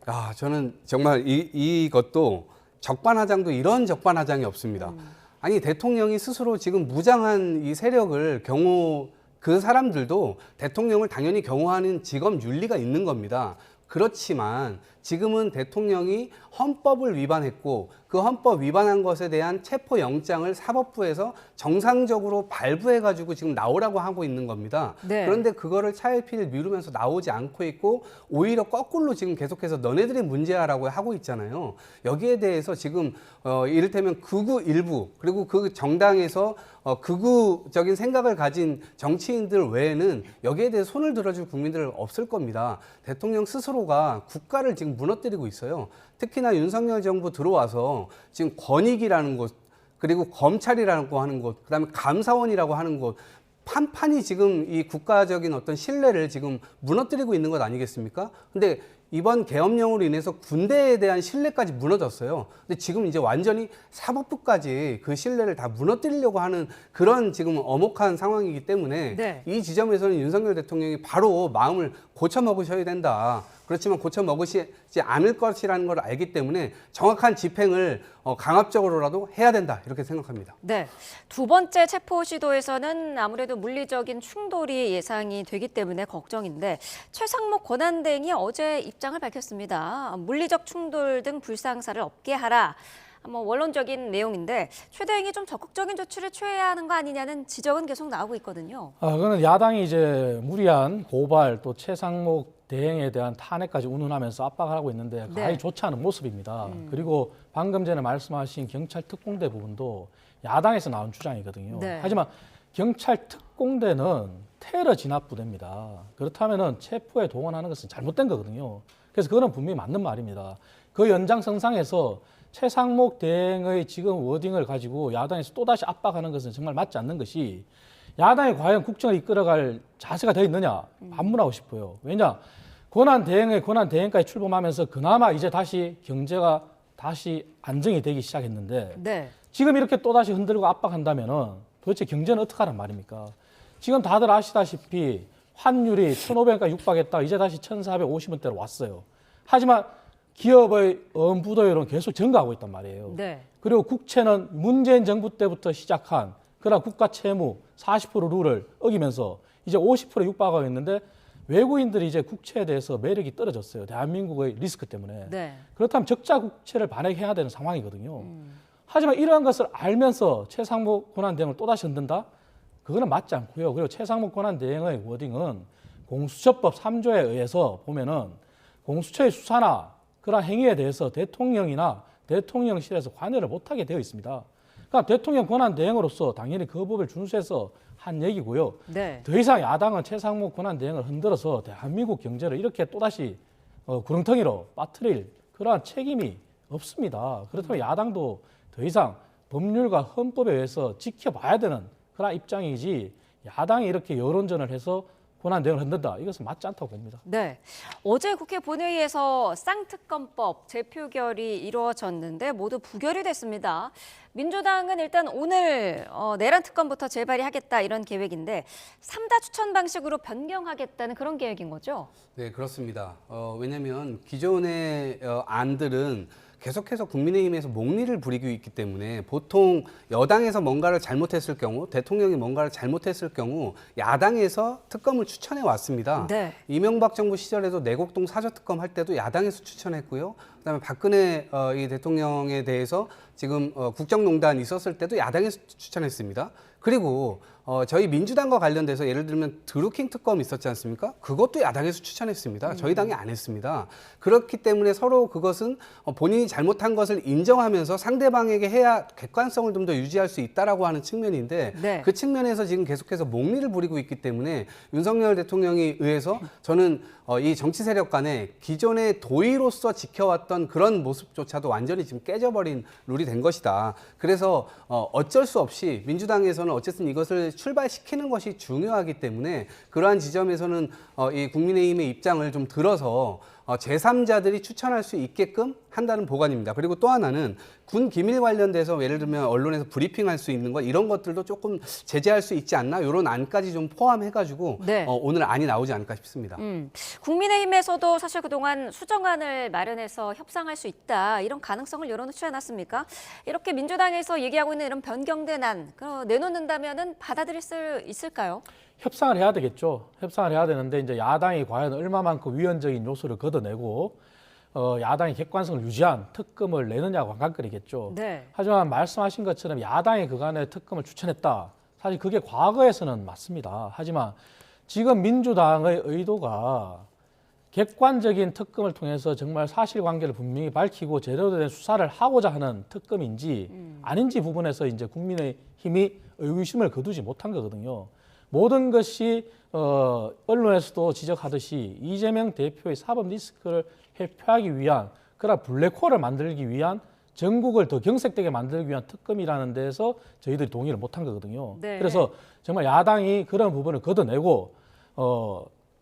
아, 저는 정말 이것도 적반하장도 이런 적반하장이 없습니다. 아니 대통령이 스스로 지금 무장한 이 세력을 그 사람들도 대통령을 당연히 경호하는 직업 윤리가 있는 겁니다. 그렇지만 지금은 대통령이 헌법을 위반했고 그 헌법 위반한 것에 대한 체포영장을 사법부에서 정상적으로 발부해가지고 지금 나오라고 하고 있는 겁니다. 네. 그런데 그거를 차일피일 미루면서 나오지 않고 있고 오히려 거꾸로 지금 계속해서 너네들이 문제야라고 하고 있잖아요. 여기에 대해서 지금 이를테면 극우 일부 그리고 그 정당에서 극우적인 생각을 가진 정치인들 외에는 여기에 대해서 손을 들어줄 국민들 없을 겁니다. 대통령 스스로가 국가를 지금 무너뜨리고 있어요. 특히나 윤석열 정부 들어와서 지금 권익이라는 곳, 그리고 검찰이라고 하는 곳, 그다음에 감사원이라고 하는 곳, 판판이 지금 이 국가적인 어떤 신뢰를 지금 무너뜨리고 있는 것 아니겠습니까? 근데 이번 계엄령으로 인해서 군대에 대한 신뢰까지 무너졌어요. 근데 지금 이제 완전히 사법부까지 그 신뢰를 다 무너뜨리려고 하는 그런 지금 엄혹한 상황이기 때문에 네. 이 지점에서는 윤석열 대통령이 바로 마음을 고쳐 먹으셔야 된다. 그렇지만 고쳐 먹으시지 않을 것이라는 걸 알기 때문에 정확한 집행을 강압적으로라도 해야 된다. 이렇게 생각합니다. 네, 두 번째 체포 시도에서는 아무래도 물리적인 충돌이 예상이 되기 때문에 걱정인데 최상목 권한대행이 어제 입장을 밝혔습니다. 물리적 충돌 등 불상사를 없게 하라. 원론적인 내용인데 최 대행이 좀 적극적인 조치를 취해야 하는 거 아니냐는 지적은 계속 나오고 있거든요. 그거는 야당이 이제 무리한 고발 또 최상목 대행에 대한 탄핵까지 운운하면서 압박하고 있는데 가히 네. 좋지 않은 모습입니다. 그리고 방금 전에 말씀하신 경찰 특공대 부분도 야당에서 나온 주장이거든요. 네. 하지만 경찰 특공대는 테러 진압 부대입니다. 그렇다면은 체포에 동원하는 것은 잘못된 거거든요. 그래서 그거는 분명히 맞는 말입니다. 그 연장선상에서 최상목 대행의 지금 워딩을 가지고 야당에서 또다시 압박하는 것은 정말 맞지 않는 것이 야당이 과연 국정을 이끌어갈 자세가 되어 있느냐 반문하고 싶어요. 왜냐 권한 대행까지 출범하면서 그나마 이제 다시 경제가 다시 안정이 되기 시작했는데 네. 지금 이렇게 또다시 흔들고 압박한다면은 도대체 경제는 어떻게 하란 말입니까? 지금 다들 아시다시피 환율이 1,500원까지 육박했다 이제 다시 1,450원대로 왔어요. 하지만 기업의 부도율은 계속 증가하고 있단 말이에요. 네. 그리고 국채는 문재인 정부 때부터 시작한 그런 국가 채무 40% 룰을 어기면서 이제 50%에 육박하고 있는데 외국인들이 이제 국채에 대해서 매력이 떨어졌어요. 대한민국의 리스크 때문에. 네. 그렇다면 적자 국채를 발행해야 되는 상황이거든요. 하지만 이러한 것을 알면서 최상목 권한대행을 또다시 흔든다? 그거는 맞지 않고요. 그리고 최상목 권한대행의 워딩은 공수처법 3조에 의해서 보면은 공수처의 수사나 그런 행위에 대해서 대통령이나 대통령실에서 관여를 못하게 되어 있습니다. 그러니까 대통령 권한대행으로서 당연히 그 법을 준수해서 한 얘기고요. 네. 더 이상 야당은 최상목 권한대행을 흔들어서 대한민국 경제를 이렇게 또다시 구렁텅이로 빠뜨릴 그러한 책임이 없습니다. 그렇다면 야당도 더 이상 법률과 헌법에 의해서 지켜봐야 되는 그런 입장이지 야당이 이렇게 여론전을 해서 권한 대응을 흔든다. 이것은 맞지 않다고 봅니다. 네. 어제 국회 본회의에서 쌍특검법 재표결이 이루어졌는데 모두 부결이 됐습니다. 민주당은 일단 오늘 내란 특검부터 재발의하겠다 이런 계획인데 3다 추천 방식으로 변경하겠다는 그런 계획인 거죠? 네, 그렇습니다. 왜냐하면 기존의 안들은 계속해서 국민의힘에서 목리를 부리고 있기 때문에 보통 여당에서 뭔가를 잘못했을 경우, 대통령이 뭔가를 잘못했을 경우 야당에서 특검을 추천해 왔습니다. 네. 이명박 정부 시절에도 내곡동 사저특검 할 때도 야당에서 추천했고요. 그다음에 박근혜 이 대통령에 대해서 지금 국정농단 있었을 때도 야당에서 추천했습니다. 그리고 저희 민주당과 관련돼서 예를 들면 드루킹 특검 있었지 않습니까? 그것도 야당에서 추천했습니다. 저희 당이 안 했습니다. 그렇기 때문에 서로 그것은 본인이 잘못한 것을 인정하면서 상대방에게 해야 객관성을 좀 더 유지할 수 있다라고 하는 측면인데 네. 그 측면에서 지금 계속해서 목리를 부리고 있기 때문에 윤석열 대통령에 의해서 저는 이 정치 세력 간에 기존의 도의로서 지켜왔던 그런 모습조차도 완전히 지금 깨져버린 룰이 된 것이다. 그래서 어쩔 수 없이 민주당에서는 어쨌든 이것을 출발시키는 것이 중요하기 때문에 그러한 지점에서는 이 국민의힘의 입장을 좀 들어서 제3자들이 추천할 수 있게끔 한다는 보관입니다. 그리고 또 하나는 군 기밀 관련돼서 예를 들면 언론에서 브리핑할 수 있는 것 이런 것들도 조금 제재할 수 있지 않나 이런 안까지 좀 포함해가지고 네. 오늘 안이 나오지 않을까 싶습니다. 국민의힘에서도 사실 그동안 수정안을 마련해서 협상할 수 있다 이런 가능성을 열어놓지 않았습니까? 이렇게 민주당에서 얘기하고 있는 이런 변경된 안 내놓는다면은 받아들일 수 있을까요? 협상을 해야 되겠죠. 협상을 해야 되는데 이제 야당이 과연 얼마만큼 위헌적인 요소를 걷어내고 야당의 객관성을 유지한 특검을 내느냐가 관건거리겠죠. 네. 하지만 말씀하신 것처럼 야당이 그간에 특검을 추천했다. 사실 그게 과거에서는 맞습니다. 하지만 지금 민주당의 의도가 객관적인 특검을 통해서 정말 사실관계를 분명히 밝히고 제대로 된 수사를 하고자 하는 특검인지 아닌지 부분에서 이제 국민의힘이 의구심을 거두지 못한 거거든요. 모든 것이 언론에서도 지적하듯이 이재명 대표의 사법 리스크를 회피하기 위한 그런 블랙홀을 만들기 위한 전국을 더 경색되게 만들기 위한 특검이라는 데서 저희들이 동의를 못한 거거든요. 네. 그래서 정말 야당이 그런 부분을 걷어내고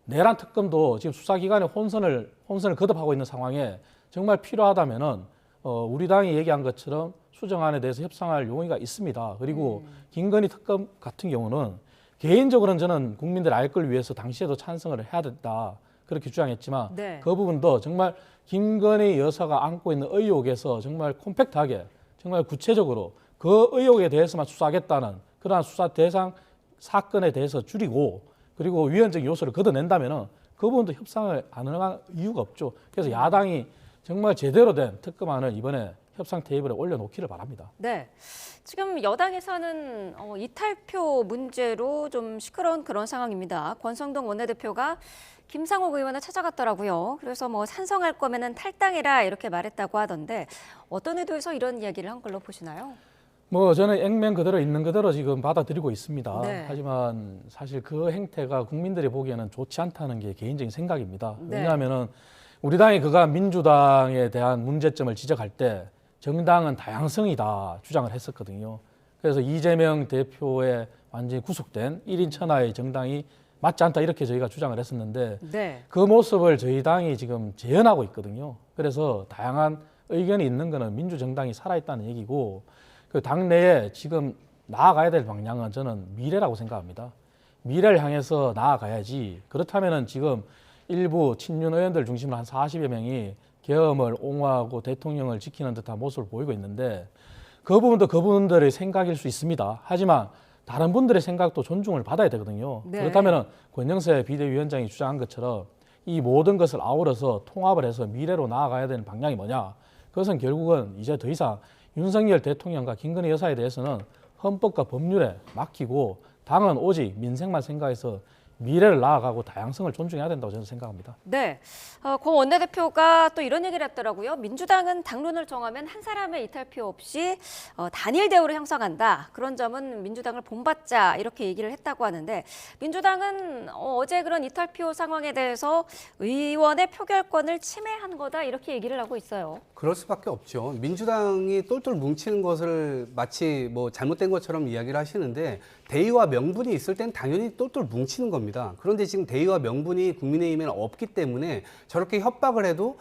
내란 특검도 지금 수사기관의 혼선을 거듭하고 있는 상황에 정말 필요하다면은 우리 당이 얘기한 것처럼 수정안에 대해서 협상할 용의가 있습니다. 그리고 김건희 특검 같은 경우는 개인적으로는 저는 국민들 알 걸 위해서 당시에도 찬성을 해야 된다. 그렇게 주장했지만 네. 그 부분도 정말 김건희 여사가 안고 있는 의혹에서 정말 콤팩트하게 정말 구체적으로 그 의혹에 대해서만 수사하겠다는 그러한 수사 대상 사건에 대해서 줄이고 그리고 위헌적인 요소를 걷어낸다면 그 부분도 협상을 안 할 이유가 없죠. 그래서 야당이 정말 제대로 된 특검안을 이번에 협상 테이블에 올려놓기를 바랍니다. 네. 지금 여당에서는 이탈표 문제로 좀 시끄러운 그런 상황입니다. 권성동 원내대표가 김상옥 의원을 찾아갔더라고요. 그래서 뭐 찬성할 거면은 탈당해라 이렇게 말했다고 하던데 어떤 의도에서 이런 이야기를 한 걸로 보시나요? 뭐 저는 액면 그대로 있는 그대로 지금 받아들이고 있습니다. 네. 하지만 사실 그 행태가 국민들이 보기에는 좋지 않다는 게 개인적인 생각입니다. 네. 왜냐하면은 우리 당이 그간 민주당에 대한 문제점을 지적할 때 정당은 다양성이다 주장을 했었거든요. 그래서 이재명 대표의 완전히 구속된 1인 천하의 정당이 맞지 않다 이렇게 저희가 주장을 했었는데 네. 그 모습을 저희 당이 지금 재현하고 있거든요. 그래서 다양한 의견이 있는 거는 민주정당이 살아있다는 얘기고 그 당내에 지금 나아가야 될 방향은 저는 미래라고 생각합니다. 미래를 향해서 나아가야지. 그렇다면은 지금 일부 친윤 의원들 중심으로 한 40여 명이 계엄을 옹호하고 대통령을 지키는 듯한 모습을 보이고 있는데 그 부분도 그분들의 생각일 수 있습니다. 하지만 다른 분들의 생각도 존중을 받아야 되거든요. 네. 그렇다면 권영세 비대위원장이 주장한 것처럼 이 모든 것을 아우러서 통합을 해서 미래로 나아가야 되는 방향이 뭐냐. 그것은 결국은 이제 더 이상 윤석열 대통령과 김건희 여사에 대해서는 헌법과 법률에 맡기고 당은 오직 민생만 생각해서 미래를 나아가고 다양성을 존중해야 된다고 저는 생각합니다. 네, 고 원내대표가 또 이런 얘기를 했더라고요. 민주당은 당론을 정하면 한 사람의 이탈표 없이 단일 대우를 형성한다. 그런 점은 민주당을 본받자 이렇게 얘기를 했다고 하는데 민주당은 어제 그런 이탈표 상황에 대해서 의원의 표결권을 침해한 거다 이렇게 얘기를 하고 있어요. 그럴 수밖에 없죠. 민주당이 똘똘 뭉치는 것을 마치 뭐 잘못된 것처럼 이야기를 하시는데 대의와 명분이 있을 땐 당연히 똘똘 뭉치는 겁니다. 겁니다. 그런데 지금 대의와 명분이 국민의힘에는 없기 때문에 저렇게 협박을 해도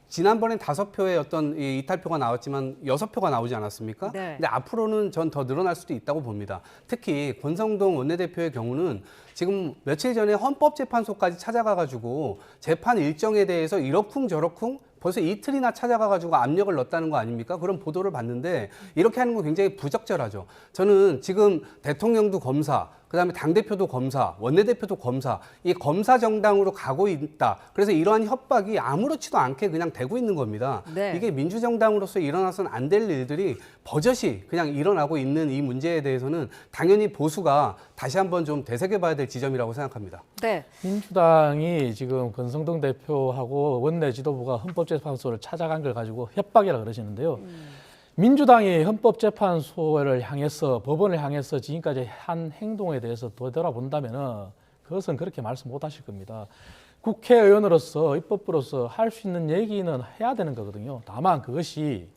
지난번엔 5표의 어떤 이탈표가 나왔지만 6표가 나오지 않았습니까? 네. 근데 앞으로는 전 더 늘어날 수도 있다고 봅니다. 특히 권성동 원내대표의 경우는 지금 며칠 전에 헌법재판소까지 찾아가가지고 재판 일정에 대해서 이러쿵저러쿵 벌써 이틀이나 찾아가가지고 압력을 넣었다는 거 아닙니까? 그런 보도를 봤는데 이렇게 하는 건 굉장히 부적절하죠. 저는 지금 대통령도 검사, 그다음에 당대표도 검사, 원내대표도 검사, 이 검사 정당으로 가고 있다. 그래서 이러한 협박이 아무렇지도 않게 그냥 되고 있는 겁니다. 네. 이게 민주정당으로서 일어나서는 안 될 일들이 버젓이 그냥 일어나고 있는 이 문제에 대해서는 당연히 보수가 다시 한번 좀 되새겨봐야 될 지점이라고 생각합니다. 네. 민주당이 지금 권성동 대표하고 원내 지도부가 헌법재판소를 찾아간 걸 가지고 협박이라 그러시는데요. 민주당이 헌법재판소를 향해서 법원을 향해서 지금까지 한 행동에 대해서 되돌아본다면은 그것은 그렇게 말씀 못 하실 겁니다. 국회의원으로서 입법부로서 할 수 있는 얘기는 해야 되는 거거든요. 다만 그것이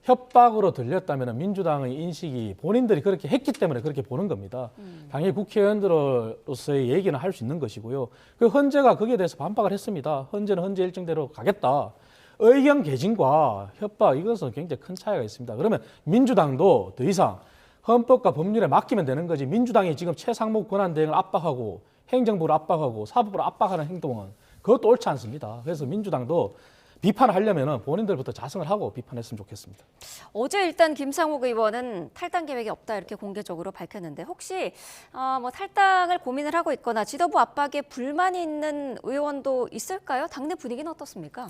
협박으로 들렸다면 민주당의 인식이 본인들이 그렇게 했기 때문에 그렇게 보는 겁니다. 당연히 국회의원들로서의 얘기는 할 수 있는 것이고요. 그 헌재가 거기에 대해서 반박을 했습니다. 헌재는 헌재 일정대로 가겠다. 의견 개진과 협박 이것은 굉장히 큰 차이가 있습니다. 그러면 민주당도 더 이상 헌법과 법률에 맡기면 되는 거지 민주당이 지금 최상목 권한대행을 압박하고 행정부를 압박하고 사법부를 압박하는 행동은 그것도 옳지 않습니다. 그래서 민주당도 비판을 하려면 본인들부터 자성을 하고 비판했으면 좋겠습니다. 어제 일단 김상욱 의원은 탈당 계획이 없다 이렇게 공개적으로 밝혔는데 혹시 뭐 탈당을 고민을 하고 있거나 지도부 압박에 불만이 있는 의원도 있을까요? 당내 분위기는 어떻습니까?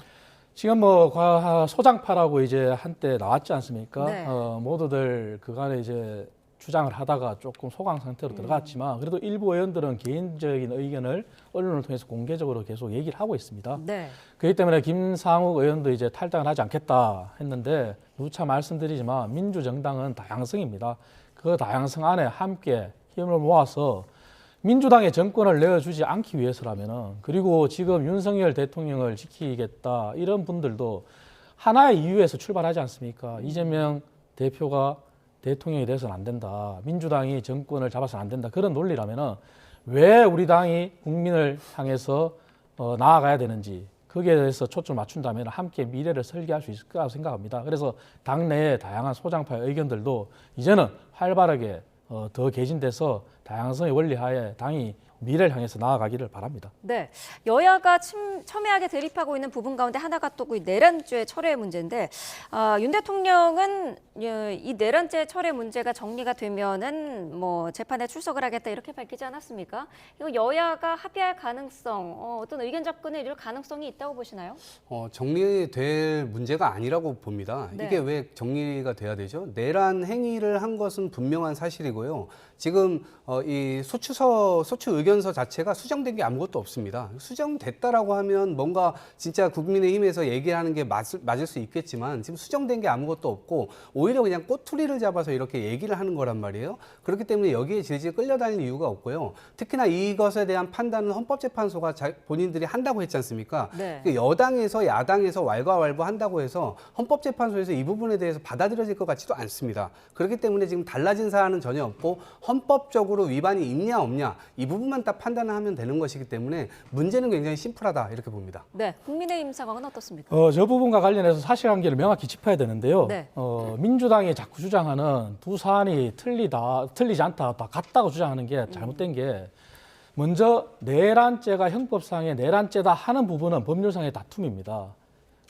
지금 뭐 소장파라고 이제 한때 나왔지 않습니까? 네. 모두들 그간에 이제 주장을 하다가 조금 소강 상태로 들어갔지만 그래도 일부 의원들은 개인적인 의견을 언론을 통해서 공개적으로 계속 얘기를 하고 있습니다. 네. 그렇기 때문에 김상욱 의원도 이제 탈당을 하지 않겠다 했는데 누차 말씀드리지만 민주정당은 다양성입니다. 그 다양성 안에 함께 힘을 모아서 민주당의 정권을 내어주지 않기 위해서라면은 그리고 지금 윤석열 대통령을 지키겠다 이런 분들도 하나의 이유에서 출발하지 않습니까? 이재명 대표가 대통령이 돼서는 안 된다. 민주당이 정권을 잡아서는 안 된다. 그런 논리라면은 왜 우리 당이 국민을 향해서 나아가야 되는지 거기에 대해서 초점을 맞춘다면 함께 미래를 설계할 수 있을 거라고 생각합니다. 그래서 당내의 다양한 소장파의 의견들도 이제는 활발하게 더 개진돼서 다양성의 원리 하에 당이 미래를 향해서 나아가기를 바랍니다. 네, 여야가 첨예하게 대립하고 있는 부분 가운데 하나가 또 그 내란죄 철회 문제인데 윤 대통령은 이 내란죄 철회 문제가 정리가 되면은 뭐 재판에 출석을 하겠다 이렇게 밝히지 않았습니까? 이거 여야가 합의할 가능성, 어떤 의견 접근을 이룰 가능성이 있다고 보시나요? 정리될 문제가 아니라고 봅니다. 네. 이게 왜 정리가 돼야 되죠? 내란 행위를 한 것은 분명한 사실이고요. 지금 이 소추 의견서 자체가 수정된 게 아무것도 없습니다. 수정됐다라고 하면 뭔가 진짜 국민의힘에서 얘기하는 게 맞을 수 있겠지만 지금 수정된 게 아무것도 없고 오히려 그냥 꼬투리를 잡아서 이렇게 얘기를 하는 거란 말이에요. 그렇기 때문에 여기에 질질 끌려다닐 이유가 없고요. 특히나 이것에 대한 판단은 헌법재판소가 본인들이 한다고 했지 않습니까? 네. 여당에서 야당에서 왈가왈부한다고 해서 헌법재판소에서 이 부분에 대해서 받아들여질 것 같지도 않습니다. 그렇기 때문에 지금 달라진 사안은 전혀 없고 헌법적으로 위반이 있냐 없냐 이 부분만 딱 판단을 하면 되는 것이기 때문에 문제는 굉장히 심플하다 이렇게 봅니다. 네, 국민의힘 상황은 어떻습니까? 저 부분과 관련해서 사실관계를 명확히 짚어야 되는데요. 네. 민주당이 자꾸 주장하는 두 사안이 틀리지 않다, 다 같다고 주장하는 게 잘못된 게 먼저 내란죄가 형법상의 내란죄다 하는 부분은 법률상의 다툼입니다.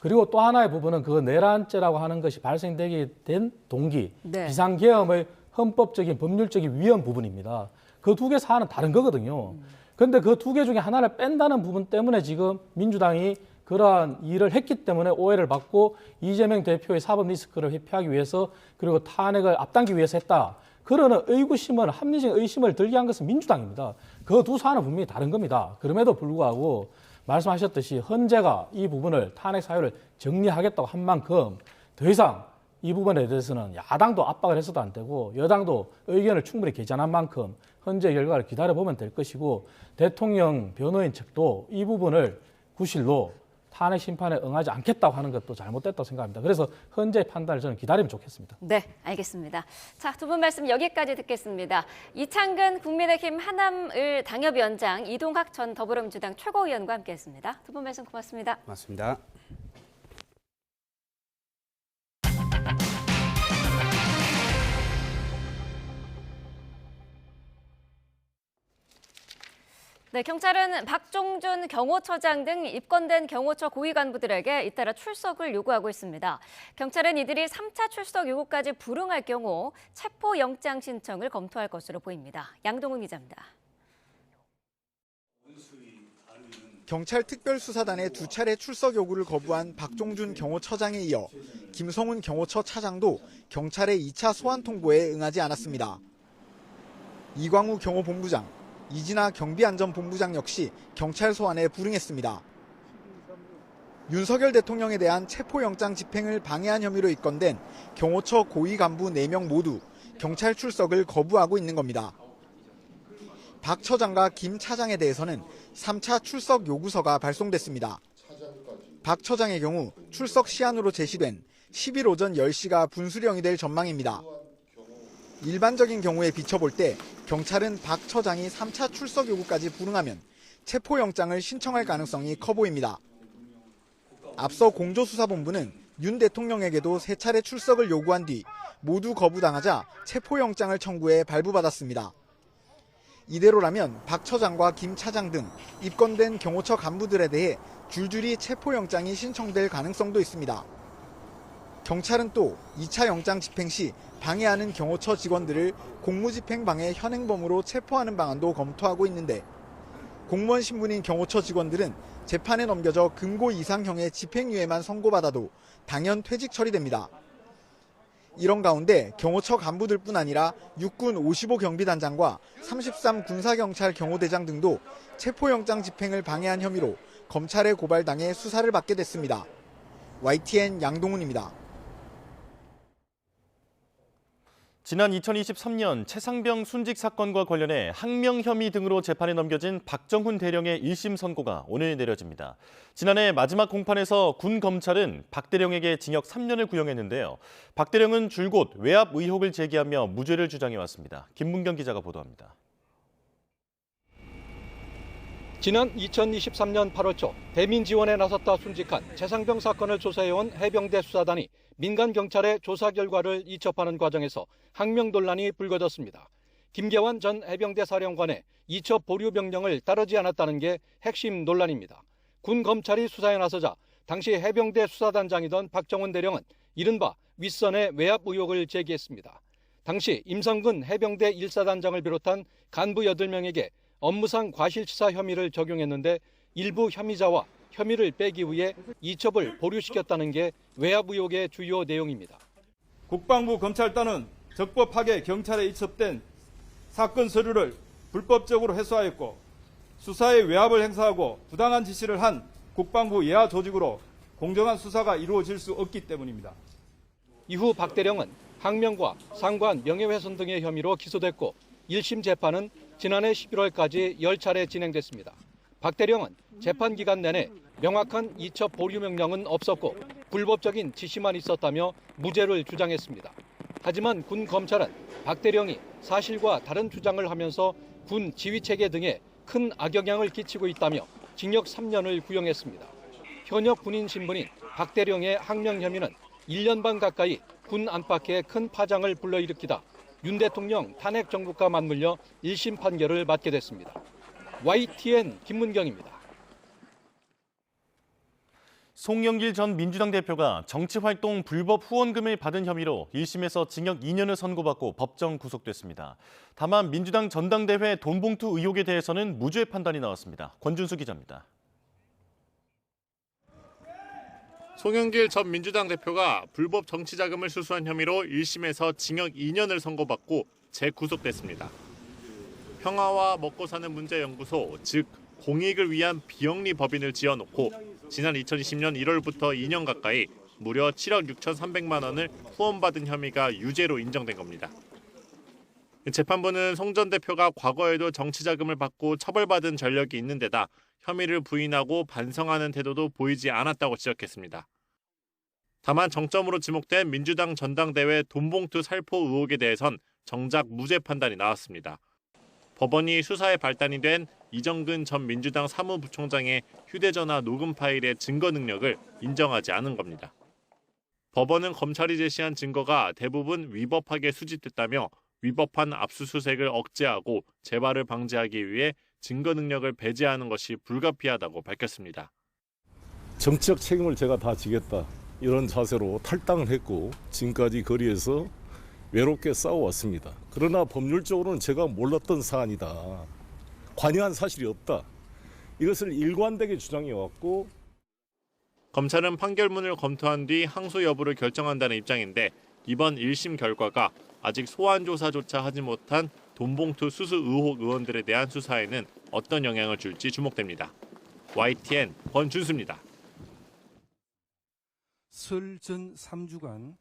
그리고 또 하나의 부분은 그 내란죄라고 하는 것이 발생되게 된 동기, 네. 비상계엄의 헌법적인 법률적인 위헌 부분입니다. 그 두 개 사안은 다른 거거든요. 그런데 그 두 개 중에 하나를 뺀다는 부분 때문에 지금 민주당이 그러한 일을 했기 때문에 오해를 받고 이재명 대표의 사법 리스크를 회피하기 위해서 그리고 탄핵을 앞당기기 위해서 했다. 그러는 의구심을 합리적인 의심을 들게 한 것은 민주당입니다. 그 두 사안은 분명히 다른 겁니다. 그럼에도 불구하고 말씀하셨듯이 헌재가 이 부분을 탄핵 사유를 정리하겠다고 한 만큼 더 이상 이 부분에 대해서는 야당도 압박을 해서도 안 되고 여당도 의견을 충분히 개진한 만큼 헌재 결과를 기다려보면 될 것이고 대통령 변호인 측도 이 부분을 구실로 탄핵 심판에 응하지 않겠다고 하는 것도 잘못됐다고 생각합니다. 그래서 헌재 판단을 저는 기다리면 좋겠습니다. 네, 알겠습니다. 자, 두 분 말씀 여기까지 듣겠습니다. 이창근 국민의힘 하남을 당협위원장, 이동학 전 더불어민주당 최고위원과 함께했습니다. 두 분 말씀 고맙습니다. 맞습니다. 네, 경찰은 박종준 경호처장 등 입건된 경호처 고위 간부들에게 잇따라 출석을 요구하고 있습니다. 경찰은 이들이 3차 출석 요구까지 불응할 경우 체포영장 신청을 검토할 것으로 보입니다. 양동훈 기자입니다. 경찰 특별수사단의 2차례 출석 요구를 거부한 박종준 경호처장에 이어 김성훈 경호처 차장도 경찰의 2차 소환 통보에 응하지 않았습니다. 이광우 경호본부장, 이진아 경비안전본부장 역시 경찰 소환에 불응했습니다. 윤석열 대통령에 대한 체포영장 집행을 방해한 혐의로 입건된 경호처 고위 간부 4명 모두 경찰 출석을 거부하고 있는 겁니다. 박 처장과 김 차장에 대해서는 3차 출석 요구서가 발송됐습니다. 박 처장의 경우 출석 시한으로 제시된 10일 오전 10시가 분수령이 될 전망입니다. 일반적인 경우에 비춰볼 때 경찰은 박 처장이 3차 출석 요구까지 불응하면 체포영장을 신청할 가능성이 커 보입니다. 앞서 공조수사본부는 윤 대통령에게도 3차례 출석을 요구한 뒤 모두 거부당하자 체포영장을 청구해 발부받았습니다. 이대로라면 박 처장과 김 차장 등 입건된 경호처 간부들에 대해 줄줄이 체포영장이 신청될 가능성도 있습니다. 경찰은 또 2차 영장 집행 시 방해하는 경호처 직원들을 공무집행 방해 현행범으로 체포하는 방안도 검토하고 있는데 공무원 신분인 경호처 직원들은 재판에 넘겨져 금고 이상형의 집행유예만 선고받아도 당연 퇴직 처리됩니다. 이런 가운데 경호처 간부들뿐 아니라 육군 55경비단장과 33 군사경찰 경호대장 등도 체포영장 집행을 방해한 혐의로 검찰에 고발당해 수사를 받게 됐습니다. YTN 양동훈입니다. 지난 2023년 최상병 순직 사건과 관련해 항명 혐의 등으로 재판에 넘겨진 박정훈 대령의 1심 선고가 오늘 내려집니다. 지난해 마지막 공판에서 군 검찰은 박 대령에게 징역 3년을 구형했는데요. 박 대령은 줄곧 외압 의혹을 제기하며 무죄를 주장해왔습니다. 김문경 기자가 보도합니다. 지난 2023년 8월 초 대민 지원에 나섰다 순직한 최상병 사건을 조사해온 해병대 수사단이 민간 경찰의 조사 결과를 이첩하는 과정에서 항명 논란이 불거졌습니다. 김계환 전 해병대 사령관의 이첩 보류 명령을 따르지 않았다는 게 핵심 논란입니다. 군 검찰이 수사에 나서자 당시 해병대 수사단장이던 박정훈 대령은 이른바 윗선의 외압 의혹을 제기했습니다. 당시 임성근 해병대 1사단장을 비롯한 간부 8명에게 업무상 과실치사 혐의를 적용했는데 일부 혐의자와 혐의를 빼기 위해 이첩을 보류시켰다는 게 외압 의혹의 주요 내용입니다. 국방부 검찰단은 적법하게 경찰에 이첩된 사건 서류를 불법적으로 회수하였고 수사에 외압을 행사하고 부당한 지시를 한 국방부 예하 조직으로 공정한 수사가 이루어질 수 없기 때문입니다. 이후 박 대령은 항명과 상관 명예훼손 등의 혐의로 기소됐고 1심 재판은 지난해 11월까지 10차례 진행됐습니다. 박 대령은 재판 기간 내내 명확한 이첩 보류 명령은 없었고 불법적인 지시만 있었다며 무죄를 주장했습니다. 하지만 군 검찰은 박 대령이 사실과 다른 주장을 하면서 군 지휘체계 등에 큰 악영향을 끼치고 있다며 징역 3년을 구형했습니다. 현역 군인 신분인 박 대령의 항명 혐의는 1년 반 가까이 군 안팎에 큰 파장을 불러일으키다 윤 대통령 탄핵 정국과 맞물려 1심 판결을 받게 됐습니다. YTN 김문경입니다. 송영길 전 민주당 대표가 정치활동 불법 후원금을 받은 혐의로 1심에서 징역 2년을 선고받고 법정 구속됐습니다. 다만 민주당 전당대회 돈봉투 의혹에 대해서는 무죄 판단이 나왔습니다. 권준수 기자입니다. 송영길 전 민주당 대표가 불법 정치자금을 수수한 혐의로 1심에서 징역 2년을 선고받고 재구속됐습니다. 평화와 먹고사는 문제연구소, 즉 공익을 위한 비영리 법인을 지어놓고 지난 2020년 1월부터 2년 가까이 무려 7억 6,300만 원을 후원받은 혐의가 유죄로 인정된 겁니다. 재판부는 송 전 대표가 과거에도 정치자금을 받고 처벌받은 전력이 있는 데다 혐의를 부인하고 반성하는 태도도 보이지 않았다고 지적했습니다. 다만 정점으로 지목된 민주당 전당대회 돈봉투 살포 의혹에 대해선 정작 무죄 판단이 나왔습니다. 법원이 수사에 발단이 된 이정근 전 민주당 사무부총장의 휴대전화 녹음 파일의 증거 능력을 인정하지 않은 겁니다. 법원은 검찰이 제시한 증거가 대부분 위법하게 수집됐다며 위법한 압수수색을 억제하고 재발을 방지하기 위해 증거 능력을 배제하는 것이 불가피하다고 밝혔습니다. 정치적 책임을 제가 다 지겠다. 이런 자세로 탈당을 했고 지금까지 거리에서 외롭게 싸워왔습니다. 그러나 법률적으로는 제가 몰랐던 사안이다. 관여한 사실이 없다. 이것을 일관되게 주장해왔고 검찰은 판결문을 검토한 뒤 항소 여부를 결정한다는 입장인데 이번 1심 결과가 아직 소환 조사조차 하지 못한 돈봉투 수수 의혹 의원들에 대한 수사에는 어떤 영향을 줄지 주목됩니다. YTN 권준수입니다. 설 전 3주간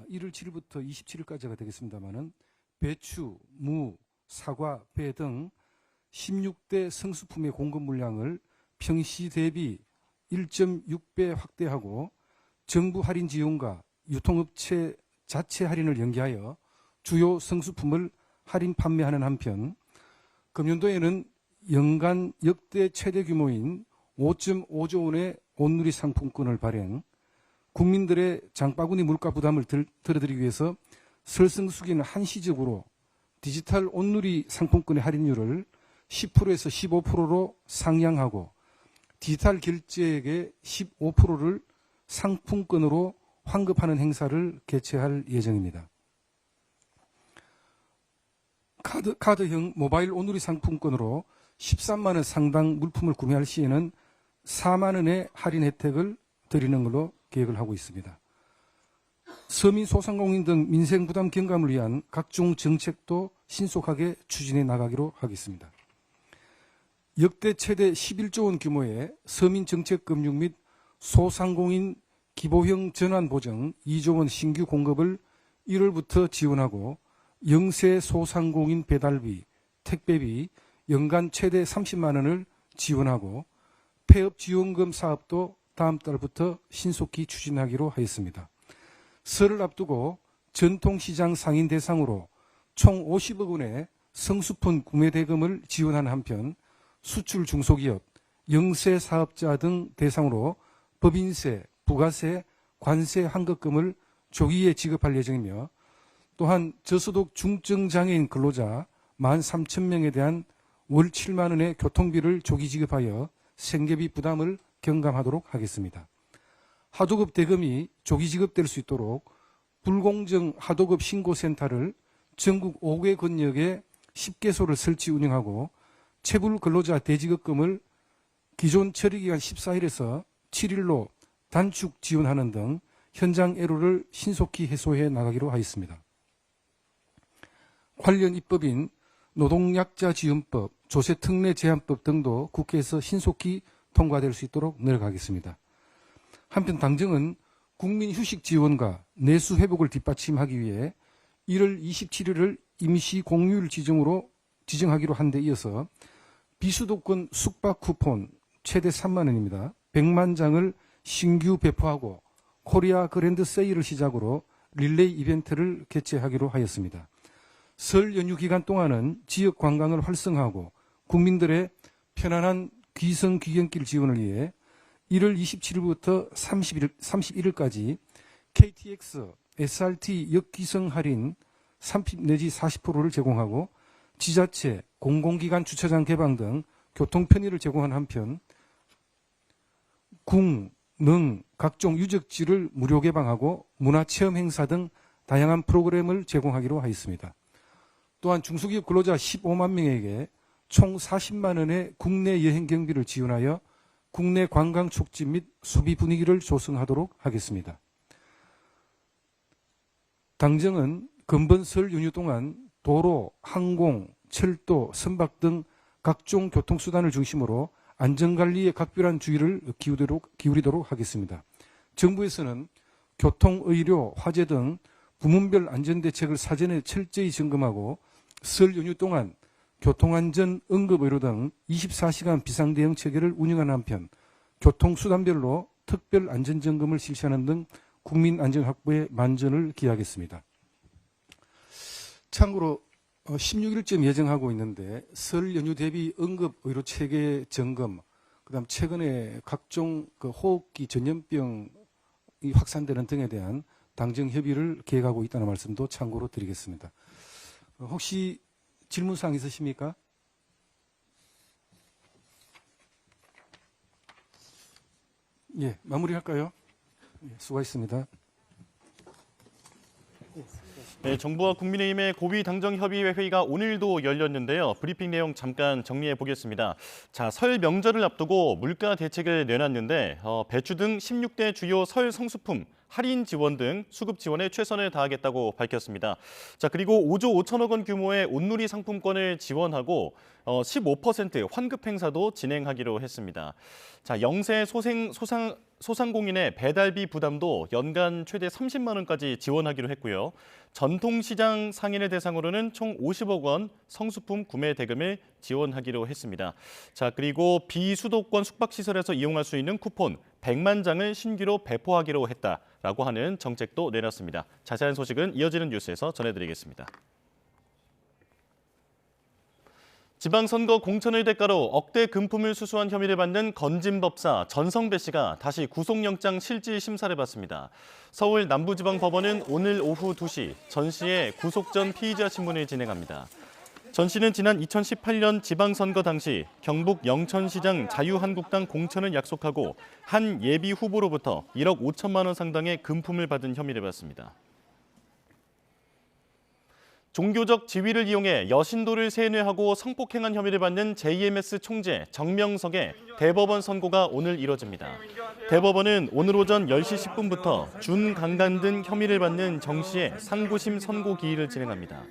1월 7일부터 27일까지가 되겠습니다마는 배추, 무, 사과, 배 등 16대 성수품의 공급 물량을 평시 대비 1.6배 확대하고 정부 할인 지원과 유통업체 자체 할인을 연계하여 주요 성수품을 할인 판매하는 한편 금년도에는 연간 역대 최대 규모인 5.5조 원의 온누리 상품권을 발행, 국민들의 장바구니 물가 부담을 덜어드리기 위해서 설성수기는 한시적으로 디지털 온누리 상품권의 할인율을 10%에서 15%로 상향하고 디지털 결제액의 15%를 상품권으로 환급하는 행사를 개최할 예정입니다. 카드형 모바일 온누리 상품권으로 13만 원 상당 물품을 구매할 시에는 4만 원의 할인 혜택을 드리는 걸로 계획을 하고 있습니다. 서민 소상공인 등 민생 부담 경감을 위한 각종 정책도 신속하게 추진해 나가기로 하겠습니다. 역대 최대 11조 원 규모의 서민 정책 금융 및 소상공인 기보형 전환 보정 2조 원 신규 공급을 1월부터 지원하고 영세 소상공인 배달비, 택배비 연간 최대 30만 원을 지원하고 폐업 지원금 사업도 다음 달부터 신속히 추진하기로 하였습니다. 설을 앞두고 전통시장 상인 대상으로 총 50억 원의 성수품 구매 대금을 지원하는 한편 수출 중소기업, 영세 사업자 등 대상으로 법인세, 부가세, 관세 환급금을 조기에 지급할 예정이며 또한 저소득 중증장애인 근로자 13,000명에 대한 월 7만 원의 교통비를 조기 지급하여 생계비 부담을 경감하도록 하겠습니다. 하도급 대금이 조기 지급될 수 있도록 불공정 하도급 신고센터를 전국 5개 권역에 10개소를 설치 운영하고 체불 근로자 대지급금을 기존 처리기간 14일에서 7일로 단축 지원하는 등 현장 애로를 신속히 해소해 나가기로 하였습니다. 관련 입법인 노동약자 지원법, 조세특례 제한법 등도 국회에서 신속히 통과될 수 있도록 노력하겠습니다. 한편 당정은 국민휴식 지원과 내수 회복을 뒷받침하기 위해 1월 27일을 임시 공휴일 지정하기로 한 데 이어서 비수도권 숙박 쿠폰 최대 3만 원입니다. 100만 장을 신규 배포하고 코리아 그랜드 세일을 시작으로 릴레이 이벤트를 개최하기로 하였습니다. 설 연휴 기간 동안은 지역 관광을 활성화하고 국민들의 편안한 귀성 귀경길 지원을 위해 1월 27일부터 31일까지 KTX, SRT 역귀성 할인 30 내지 40%를 제공하고 지자체, 공공기관 주차장 개방 등 교통 편의를 제공하는 한편 궁, 능, 각종 유적지를 무료 개방하고 문화체험 행사 등 다양한 프로그램을 제공하기로 하였습니다. 또한 중소기업 근로자 15만 명에게 총 40만 원의 국내 여행 경비를 지원하여 국내 관광 촉진 및 소비 분위기를 조성하도록 하겠습니다. 당정은 근본 설 연휴 동안 도로, 항공, 철도, 선박 등 각종 교통수단을 중심으로 안전관리에 각별한 주의를 기울이도록 하겠습니다. 정부에서는 교통, 의료, 화재 등 부문별 안전대책을 사전에 철저히 점검하고 설 연휴 동안 교통안전 응급의료 등 24시간 비상대응 체계를 운영하는 한편 교통수단별로 특별 안전점검을 실시하는 등 국민 안전 확보에 만전을 기하겠습니다. 참고로 16일쯤 예정하고 있는데 설 연휴 대비 응급의료 체계 점검, 그다음 최근에 각종 호흡기 전염병이 확산되는 등에 대한 당정 협의를 계획하고 있다는 말씀도 참고로 드리겠습니다. 혹시 질문사항 있으십니까? 예, 마무리할까요? 예, 수고하셨습니다. 네, 정부와 국민의힘의 고위당정협의회 회의가 오늘도 열렸는데요. 브리핑 내용 잠깐 정리해 보겠습니다. 자, 설 명절을 앞두고 물가 대책을 내놨는데 배추 등 16대 주요 설 성수품 할인 지원 등 수급 지원에 최선을 다하겠다고 밝혔습니다. 자, 그리고 5조 5천억 원 규모의 온누리 상품권을 지원하고 15% 환급 행사도 진행하기로 했습니다. 자, 영세 소상공인의 배달비 부담도 연간 최대 30만 원까지 지원하기로 했고요. 전통시장 상인을 대상으로는 총 50억 원 성수품 구매 대금을 지원하기로 했습니다. 자, 그리고 비수도권 숙박시설에서 이용할 수 있는 쿠폰 100만 장을 신규로 배포하기로 했다라고 하는 정책도 내놨습니다. 자세한 소식은 이어지는 뉴스에서 전해드리겠습니다. 지방선거 공천을 대가로 억대 금품을 수수한 혐의를 받는 건진법사 전성배 씨가 다시 구속영장 실질 심사를 받습니다. 서울 남부지방법원은 오늘 오후 2시 전 씨의 구속 전 피의자 신문을 진행합니다. 전 씨는 지난 2018년 지방선거 당시 경북 영천시장 자유한국당 공천을 약속하고 한 예비 후보로부터 1억 5천만 원 상당의 금품을 받은 혐의를 받습니다. 종교적 지위를 이용해 여신도를 세뇌하고 성폭행한 혐의를 받는 JMS 총재 정명석의 대법원 선고가 오늘 이뤄집니다. 대법원은 오늘 오전 10시 10분부터 준강간 등 혐의를 받는 정 씨의 상고심 선고 기일을 진행합니다.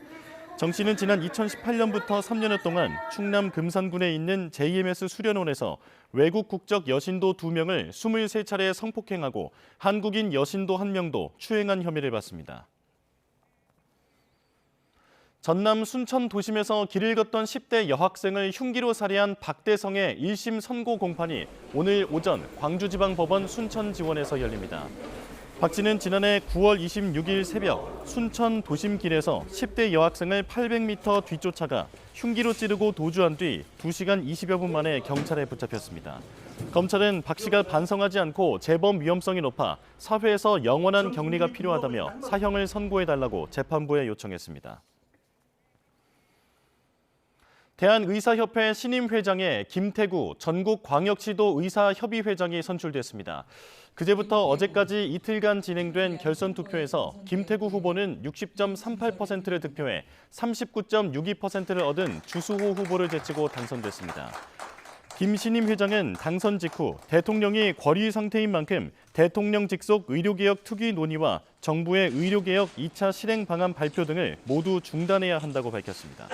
정 씨는 지난 2018년부터 3년여 동안 충남 금산군에 있는 JMS 수련원에서 외국 국적 여신도 2명을 23차례 성폭행하고 한국인 여신도 1명도 추행한 혐의를 받습니다. 전남 순천 도심에서 길을 걷던 10대 여학생을 흉기로 살해한 박대성의 1심 선고 공판이 오늘 오전 광주지방법원 순천지원에서 열립니다. 박 씨는 지난해 9월 26일 새벽 순천 도심길에서 10대 여학생을 800m 뒤쫓아가 흉기로 찌르고 도주한 뒤 2시간 20여 분 만에 경찰에 붙잡혔습니다. 검찰은 박 씨가 반성하지 않고 재범 위험성이 높아 사회에서 영원한 격리가 필요하다며 사형을 선고해달라고 재판부에 요청했습니다. 대한의사협회 신임 회장에 김태구 전국광역시도 의사협의회장이 선출됐습니다. 그제부터 어제까지 이틀간 진행된 결선 투표에서 김태구 후보는 60.38%를 득표해 39.62%를 얻은 주수호 후보를 제치고 당선됐습니다. 김 신임 회장은 당선 직후 대통령이 권위 상태인 만큼 대통령 직속 의료개혁 특위 논의와 정부의 의료개혁 2차 실행 방안 발표 등을 모두 중단해야 한다고 밝혔습니다.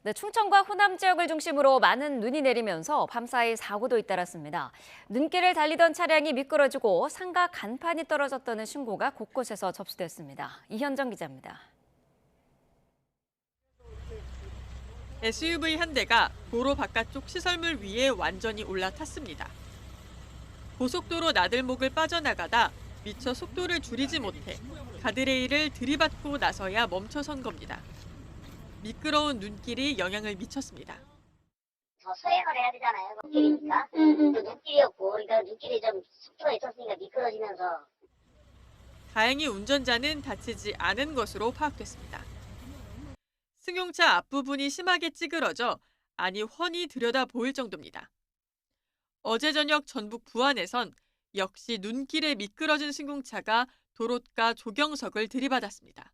네, 충청과 호남 지역을 중심으로 많은 눈이 내리면서 밤사이 사고도 잇따랐습니다. 눈길을 달리던 차량이 미끄러지고 상가 간판이 떨어졌다는 신고가 곳곳에서 접수됐습니다. 이현정 기자입니다. SUV 한 대가 도로 바깥쪽 시설물 위에 완전히 올라탔습니다. 고속도로 나들목을 빠져나가다 미처 속도를 줄이지 못해 가드레일을 들이받고 나서야 멈춰선 겁니다. 미끄러운 눈길이 영향을 미쳤습니다. 더 서행을 해야 되잖아요. 길이니까. 눈길이었고, 그러니까 눈길이 좀 속도가 있었으니까 미끄러지면서. 다행히 운전자는 다치지 않은 것으로 파악됐습니다. 승용차 앞부분이 심하게 찌그러져 안이 훤히 들여다 보일 정도입니다. 어제 저녁 전북 부안에선 역시 눈길에 미끄러진 승용차가 도로가 조경석을 들이받았습니다.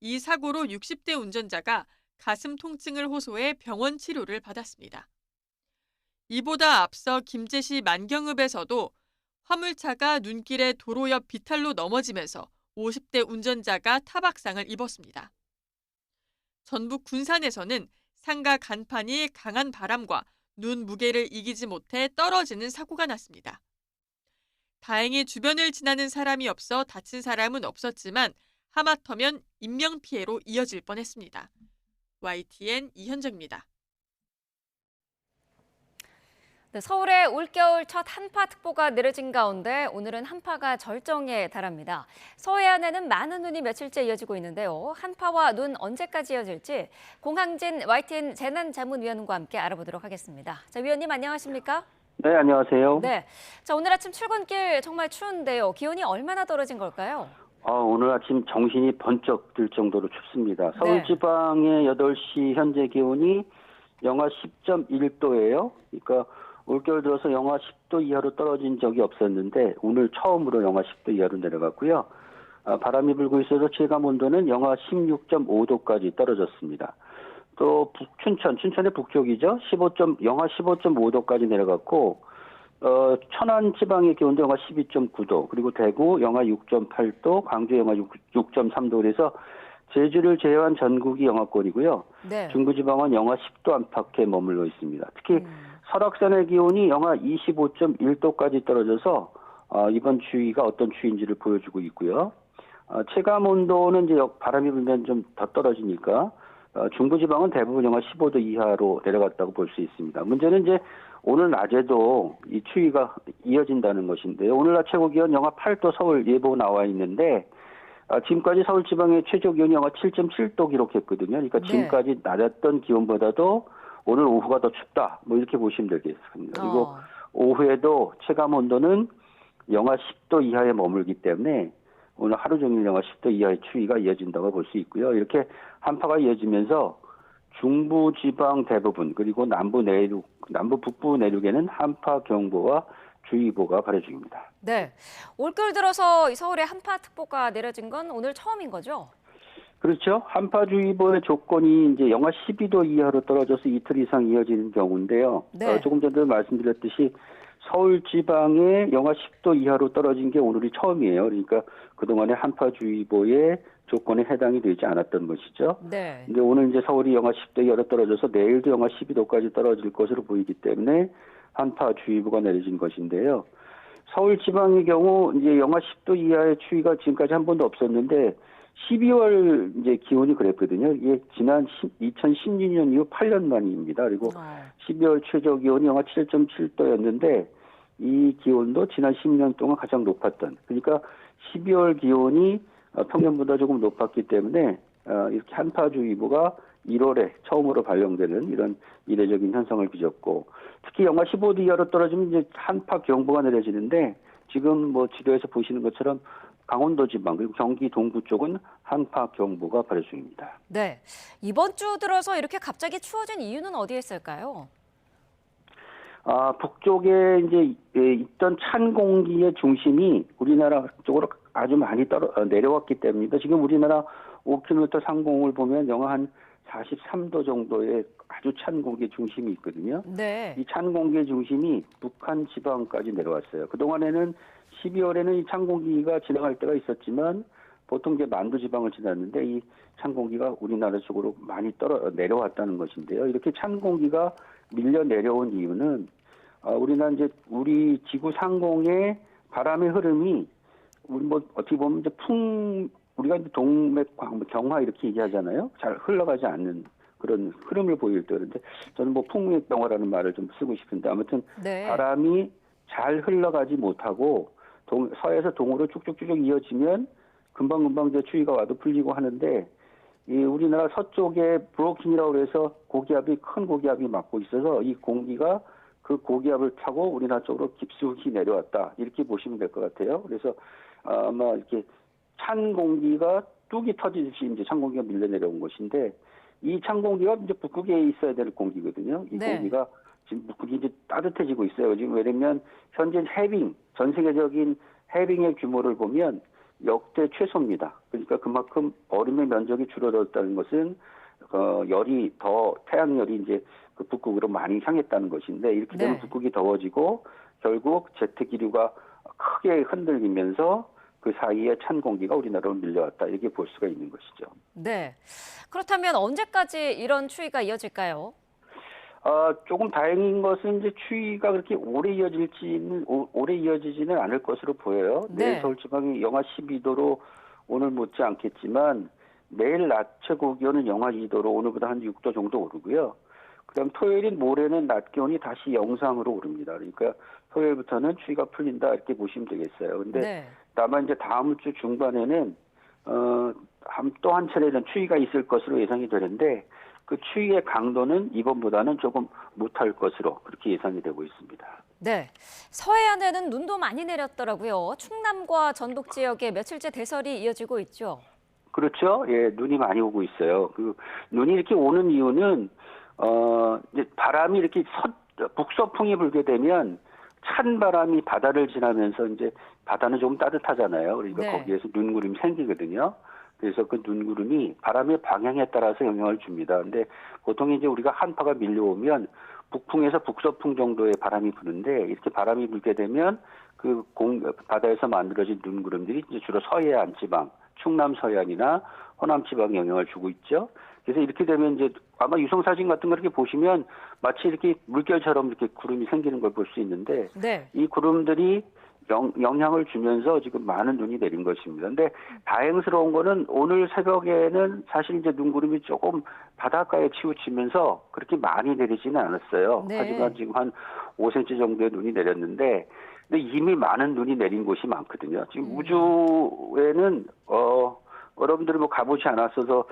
이 사고로 60대 운전자가 가슴 통증을 호소해 병원 치료를 받았습니다. 이보다 앞서 김제시 만경읍에서도 화물차가 눈길에 도로 옆 비탈로 넘어지면서 50대 운전자가 타박상을 입었습니다. 전북 군산에서는 상가 간판이 강한 바람과 눈 무게를 이기지 못해 떨어지는 사고가 났습니다. 다행히 주변을 지나는 사람이 없어 다친 사람은 없었지만 하마터면 인명피해로 이어질 뻔했습니다. YTN 이현정입니다. 네, 서울에 올겨울 첫 한파특보가 내려진 가운데 오늘은 한파가 절정에 달합니다. 서해안에는 많은 눈이 며칠째 이어지고 있는데요. 한파와 눈 언제까지 이어질지 공항진 YTN 재난자문위원과 함께 알아보도록 하겠습니다. 자, 위원님 안녕하십니까? 네, 안녕하세요. 네, 자, 오늘 아침 출근길 정말 추운데요. 기온이 얼마나 떨어진 걸까요? 오늘 아침 정신이 번쩍 들 정도로 춥습니다. 서울 지방의 8시 현재 기온이 영하 10.1도예요. 그러니까 올겨울 들어서 영하 10도 이하로 떨어진 적이 없었는데 오늘 처음으로 영하 10도 이하로 내려갔고요. 바람이 불고 있어서 체감 온도는 영하 16.5도까지 떨어졌습니다. 또 춘천의 북쪽이죠. 영하 15.5도까지 내려갔고 천안 지방의 기온도 영하 12.9도, 그리고 대구 영하 6.8도, 광주 영하 6.3도, 그래서 제주를 제외한 전국이 영하권이고요. 네. 중부지방은 영하 10도 안팎에 머물러 있습니다. 특히 설악산의 기온이 영하 25.1도까지 떨어져서 이번 추위가 어떤 추위인지를 보여주고 있고요. 체감 온도는 이제 바람이 불면 좀 더 떨어지니까 중부지방은 대부분 영하 15도 이하로 내려갔다고 볼 수 있습니다. 문제는 이제 오늘 낮에도 이 추위가 이어진다는 것인데요. 오늘 낮 최고 기온 영하 8도 서울 예보 나와 있는데 지금까지 서울 지방의 최저 기온이 영하 7.7도 기록했거든요. 그러니까 지금까지 낮았던 기온보다도 오늘 오후가 더 춥다. 뭐 이렇게 보시면 되겠습니다. 그리고 오후에도 체감 온도는 영하 10도 이하에 머물기 때문에 오늘 하루 종일 영하 10도 이하의 추위가 이어진다고 볼 수 있고요. 이렇게 한파가 이어지면서 중부 지방 대부분 그리고 남부 북부 내륙에는 한파 경보와 주의보가 발효 중입니다. 네, 올겨울 들어서 서울에 한파특보가 내려진 건 오늘 처음인 거죠? 그렇죠. 한파주의보의 조건이 이제 영하 12도 이하로 떨어져서 이틀 이상 이어지는 경우인데요. 네. 조금 전에 말씀드렸듯이 서울 지방에 영하 10도 이하로 떨어진 게 오늘이 처음이에요. 그러니까 그동안에 한파주의보의 조건에 해당이 되지 않았던 것이죠. 네. 근데 오늘 이제 서울이 영하 10도 이하로 떨어져서 내일도 영하 12도까지 떨어질 것으로 보이기 때문에 한파주의보가 내려진 것인데요. 서울 지방의 경우 이제 영하 10도 이하의 추위가 지금까지 한 번도 없었는데 12월 이제 기온이 그랬거든요. 이게 지난 2016년 이후 8년 만입니다. 그리고 12월 최저 기온이 영하 7.7도였는데 이 기온도 지난 10년 동안 가장 높았던. 그러니까 12월 기온이 평년보다 조금 높았기 때문에 이렇게 한파주의보가 1월에 처음으로 발령되는 이런 이례적인 현상을 빚었고, 특히 영하 15도 이하로 떨어지면 이제 한파 경보가 내려지는데 지금 뭐 지도에서 보시는 것처럼 강원도 지방 그리고 경기 동부 쪽은 한파 경보가 발효 중입니다. 네, 이번 주 들어서 이렇게 갑자기 추워진 이유는 어디에 있을까요? 북쪽에 이제 있던 찬 공기의 중심이 우리나라 쪽으로 아주 많이 내려왔기 때문입니다. 지금 우리나라 5km 상공을 보면 영하 한 43도 정도의 아주 찬 공기의 중심이 있거든요. 네. 이 찬 공기의 중심이 북한 지방까지 내려왔어요. 그동안에는 12월에는 이 찬 공기가 지나갈 때가 있었지만 보통 이제 만두 지방을 지났는데 이 찬 공기가 우리나라 쪽으로 많이 내려왔다는 것인데요. 이렇게 찬 공기가 밀려 내려온 이유는 우리나라 이제 우리 지구 상공의 바람의 흐름이 우리 뭐 어떻게 보면 이제 우리가 이제 동맥 경화 이렇게 얘기하잖아요. 잘 흘러가지 않는 그런 흐름을 보일 때, 그런데 저는 뭐 풍맥 경화라는 말을 좀 쓰고 싶은데 아무튼 바람이 잘 흘러가지 못하고 서에서 동으로 쭉쭉쭉 이어지면 금방금방 이제 추위가 와도 풀리고 하는데 이 우리나라 서쪽에 브로킨이라고 해서 큰 고기압이 막고 있어서 이 공기가 그 고기압을 타고 우리나라 쪽으로 깊숙이 내려왔다 이렇게 보시면 될 것 같아요. 그래서 아마 이렇게 찬 공기가 뚝이 터지듯이 이제 찬 공기가 밀려 내려온 것인데 이 찬 공기가 이제 북극에 있어야 될 공기거든요. 이 공기가 지금 북극이 이제 따뜻해지고 있어요. 지금 왜냐면 현재 전 세계적인 해빙의 규모를 보면 역대 최소입니다. 그러니까 그만큼 얼음의 면적이 줄어들었다는 것은 태양열이 이제 그 북극으로 많이 향했다는 것인데 이렇게 되면 북극이 더워지고 결국 제트 기류가 크게 흔들리면서 그 사이에 찬 공기가 우리나라로 밀려왔다 이렇게 볼 수가 있는 것이죠. 네. 그렇다면 언제까지 이런 추위가 이어질까요? 조금 다행인 것은 이제 추위가 그렇게 오래 이어지지는 않을 것으로 보여요. 네. 내일 서울지방이 영하 12도로 오늘 못지 않겠지만 내일 낮 최고 기온은 영하 2도로 오늘보다 한 6도 정도 오르고요. 그다음 토요일인 모레는 낮 기온이 다시 영상으로 오릅니다. 그러니까 토요일부터는 추위가 풀린다 이렇게 보시면 되겠어요. 근데 네. 다만 이제 다음 주 중반에는 또 한 차례는 추위가 있을 것으로 예상이 되는데 그 추위의 강도는 이번보다는 조금 못할 것으로 그렇게 예상이 되고 있습니다. 네. 서해안에는 눈도 많이 내렸더라고요. 충남과 전북 지역에 며칠째 대설이 이어지고 있죠. 그렇죠. 예, 눈이 많이 오고 있어요. 그 눈이 이렇게 오는 이유는 이제 바람이 이렇게 북서풍이 불게 되면 찬 바람이 바다를 지나면서 이제 바다는 조금 따뜻하잖아요. 그러니까 네. 거기에서 눈구름이 생기거든요. 그래서 그 눈구름이 바람의 방향에 따라서 영향을 줍니다. 근데 보통 이제 우리가 한파가 밀려오면 북풍에서 북서풍 정도의 바람이 부는데 이렇게 바람이 불게 되면 그 바다에서 만들어진 눈구름들이 이제 주로 서해안 지방, 충남 서해안이나 호남 지방에 영향을 주고 있죠. 그래서 이렇게 되면 이제 아마 유성 사진 같은 거 이렇게 보시면 마치 이렇게 물결처럼 이렇게 구름이 생기는 걸 볼 수 있는데 네. 이 구름들이 영향을 주면서 지금 많은 눈이 내린 것입니다. 근데 다행스러운 거는 오늘 새벽에는 사실 이제 눈구름이 조금 바닷가에 치우치면서 그렇게 많이 내리지는 않았어요. 네. 하지만 지금 한 5cm 정도의 눈이 내렸는데 근데 이미 많은 눈이 내린 곳이 많거든요. 지금 우주에는 여러분들이 뭐 가보지 않았어서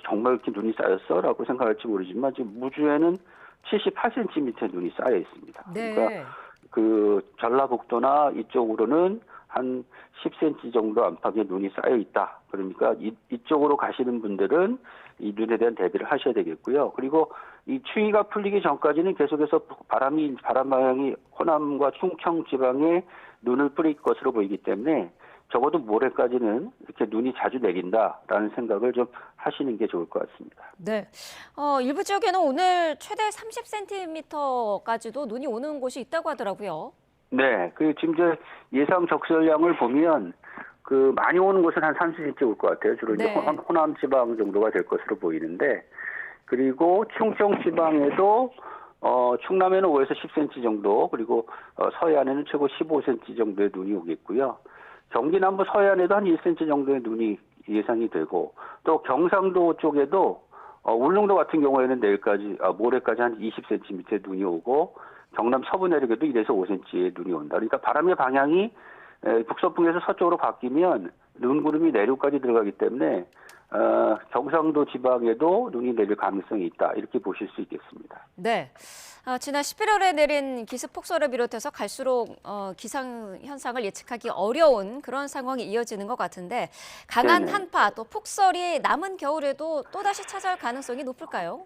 정말 이렇게 눈이 쌓였어라고 생각할지 모르지만 지금 우주에는 78cm의 눈이 쌓여 있습니다. 네. 그러니까 그 전라북도나 이쪽으로는 한 10cm 정도 안팎의 눈이 쌓여 있다. 그러니까 이쪽으로 가시는 분들은 이 눈에 대한 대비를 하셔야 되겠고요. 그리고 이 추위가 풀리기 전까지는 계속해서 바람 방향이 호남과 충청 지방에 눈을 뿌릴 것으로 보이기 때문에 적어도 모레까지는 이렇게 눈이 자주 내린다라는 생각을 좀 하시는 게 좋을 것 같습니다. 네. 일부 지역에는 오늘 최대 30cm까지도 눈이 오는 곳이 있다고 하더라고요. 네, 그 지금 이제 예상 적설량을 보면 그 많이 오는 곳은 한 30cm 올 것 같아요. 주로 네. 이제 호남 지방 정도가 될 것으로 보이는데 그리고 충청 지방에도 충남에는 5에서 10cm 정도 그리고 서해안에는 최고 15cm 정도의 눈이 오겠고요. 경기 남부 서해안에도 한 1cm 정도의 눈이 예상이 되고 또 경상도 쪽에도 울릉도 같은 경우에는 모레까지 한 20cm의 눈이 오고 경남 서부 내륙에도 1에서 5cm의 눈이 온다. 그러니까 바람의 방향이 북서풍에서 서쪽으로 바뀌면 눈구름이 내륙까지 들어가기 때문에 경상도 지방에도 눈이 내릴 가능성이 있다. 이렇게 보실 수 있겠습니다. 네. 지난 11월에 내린 기습 폭설을 비롯해서 갈수록 기상 현상을 예측하기 어려운 그런 상황이 이어지는 것 같은데 강한 네네. 한파 또 폭설이 남은 겨울에도 또다시 찾아올 가능성이 높을까요?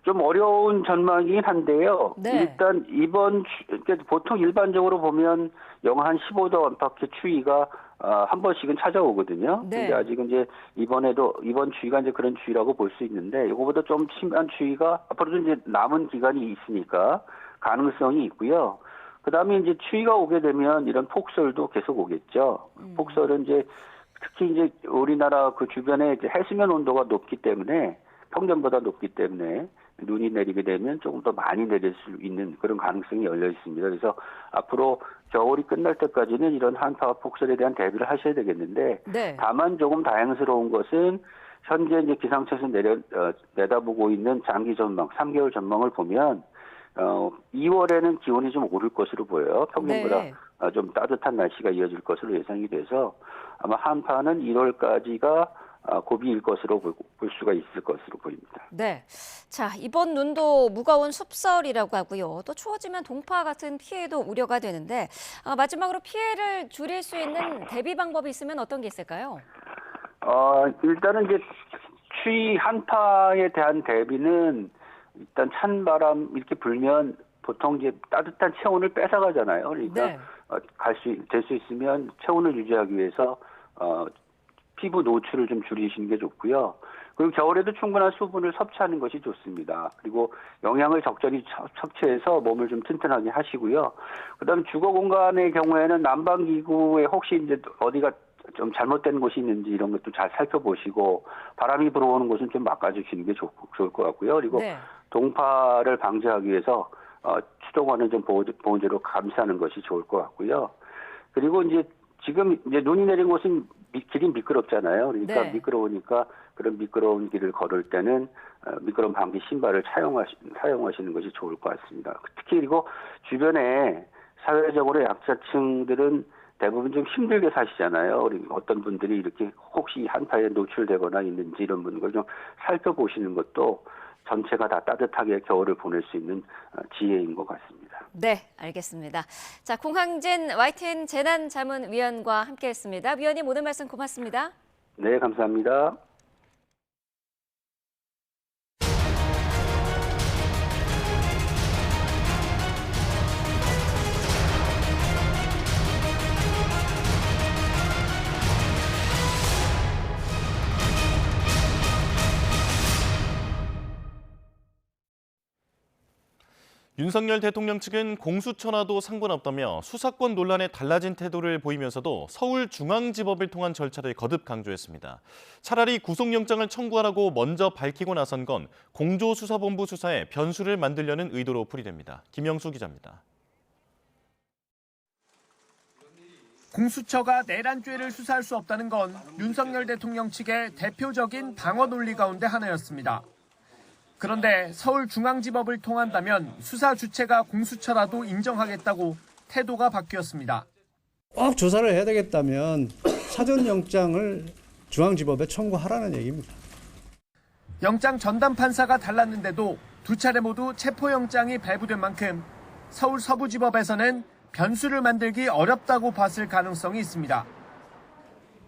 좀 어려운 전망이긴 한데요. 네. 일단 그러니까 보통 일반적으로 보면 영하 한 15도 안팎의 추위가 한 번씩은 찾아오거든요. 네. 근데 아직은 이제 이번 추위가 이제 그런 추위라고 볼 수 있는데 이거보다 좀 심한 추위가 앞으로도 이제 남은 기간이 있으니까 가능성이 있고요. 그다음에 이제 추위가 오게 되면 이런 폭설도 계속 오겠죠. 폭설은 이제 특히 이제 우리나라 그 주변에 이제 해수면 온도가 높기 때문에 평년보다 높기 때문에 눈이 내리게 되면 조금 더 많이 내릴 수 있는 그런 가능성이 열려 있습니다. 그래서 앞으로 겨울이 끝날 때까지는 이런 한파와 폭설에 대한 대비를 하셔야 되겠는데 네. 다만 조금 다행스러운 것은 현재 이제 기상청에서 내다보고 있는 장기 전망, 3개월 전망을 보면 2월에는 기온이 좀 오를 것으로 보여요. 평년보다 네. 좀 따뜻한 날씨가 이어질 것으로 예상이 돼서 아마 한파는 1월까지가 고비일 것으로 볼 수가 있을 것으로 보입니다. 네. 자, 이번 눈도 무거운 습설이라고 하고요. 또 추워지면 동파 같은 피해도 우려가 되는데 마지막으로 피해를 줄일 수 있는 대비 방법이 있으면 어떤 게 있을까요? 일단은 이제 추위 한파에 대한 대비는 일단 찬바람 이렇게 불면 보통 이제 따뜻한 체온을 뺏어가잖아요. 그러니까 네. 될 수 있으면 체온을 유지하기 위해서 피부 노출을 좀 줄이시는 게 좋고요. 그리고 겨울에도 충분한 수분을 섭취하는 것이 좋습니다. 그리고 영양을 적절히 섭취해서 몸을 좀 튼튼하게 하시고요. 그다음 주거 공간의 경우에는 난방 기구에 혹시 이제 어디가 좀 잘못된 곳이 있는지 이런 것도 잘 살펴보시고 바람이 불어오는 곳은 좀 막아주시는 게 좋을 것 같고요. 그리고 네. 동파를 방지하기 위해서 추동화는 좀 보온재로 감싸는 것이 좋을 것 같고요. 그리고 이제 지금 이제 눈이 내린 곳은 길이 미끄럽잖아요. 그러니까 네. 미끄러우니까 그런 미끄러운 길을 걸을 때는 미끄럼 방지 신발을 사용하시는 것이 좋을 것 같습니다. 특히 그리고 주변에 사회적으로 약자층들은 대부분 좀 힘들게 사시잖아요. 그리고 어떤 분들이 이렇게 혹시 한파에 노출되거나 있는지 이런 분들 좀 살펴보시는 것도 전체가 다 따뜻하게 겨울을 보낼 수 있는 지혜인 것 같습니다. 네, 알겠습니다. 자, 공항진 YTN 재난자문위원과 함께했습니다. 위원님 오늘 말씀 고맙습니다. 네, 감사합니다. 윤석열 대통령 측은 공수처라도 상관없다며 수사권 논란에 달라진 태도를 보이면서도 서울중앙지법을 통한 절차를 거듭 강조했습니다. 차라리 구속영장을 청구하라고 먼저 밝히고 나선 건 공조수사본부 수사에 변수를 만들려는 의도로 풀이됩니다. 김영수 기자입니다. 공수처가 내란죄를 수사할 수 없다는 건 윤석열 대통령 측의 대표적인 방어 논리 가운데 하나였습니다. 그런데 서울중앙지법을 통한다면 수사 주체가 공수처라도 인정하겠다고 태도가 바뀌었습니다. 꼭 조사를 해야 되겠다면 사전영장을 중앙지법에 청구하라는 얘기입니다. 영장 전담 판사가 달랐는데도 두 차례 모두 체포영장이 발부된 만큼 서울 서부지법에서는 변수를 만들기 어렵다고 봤을 가능성이 있습니다.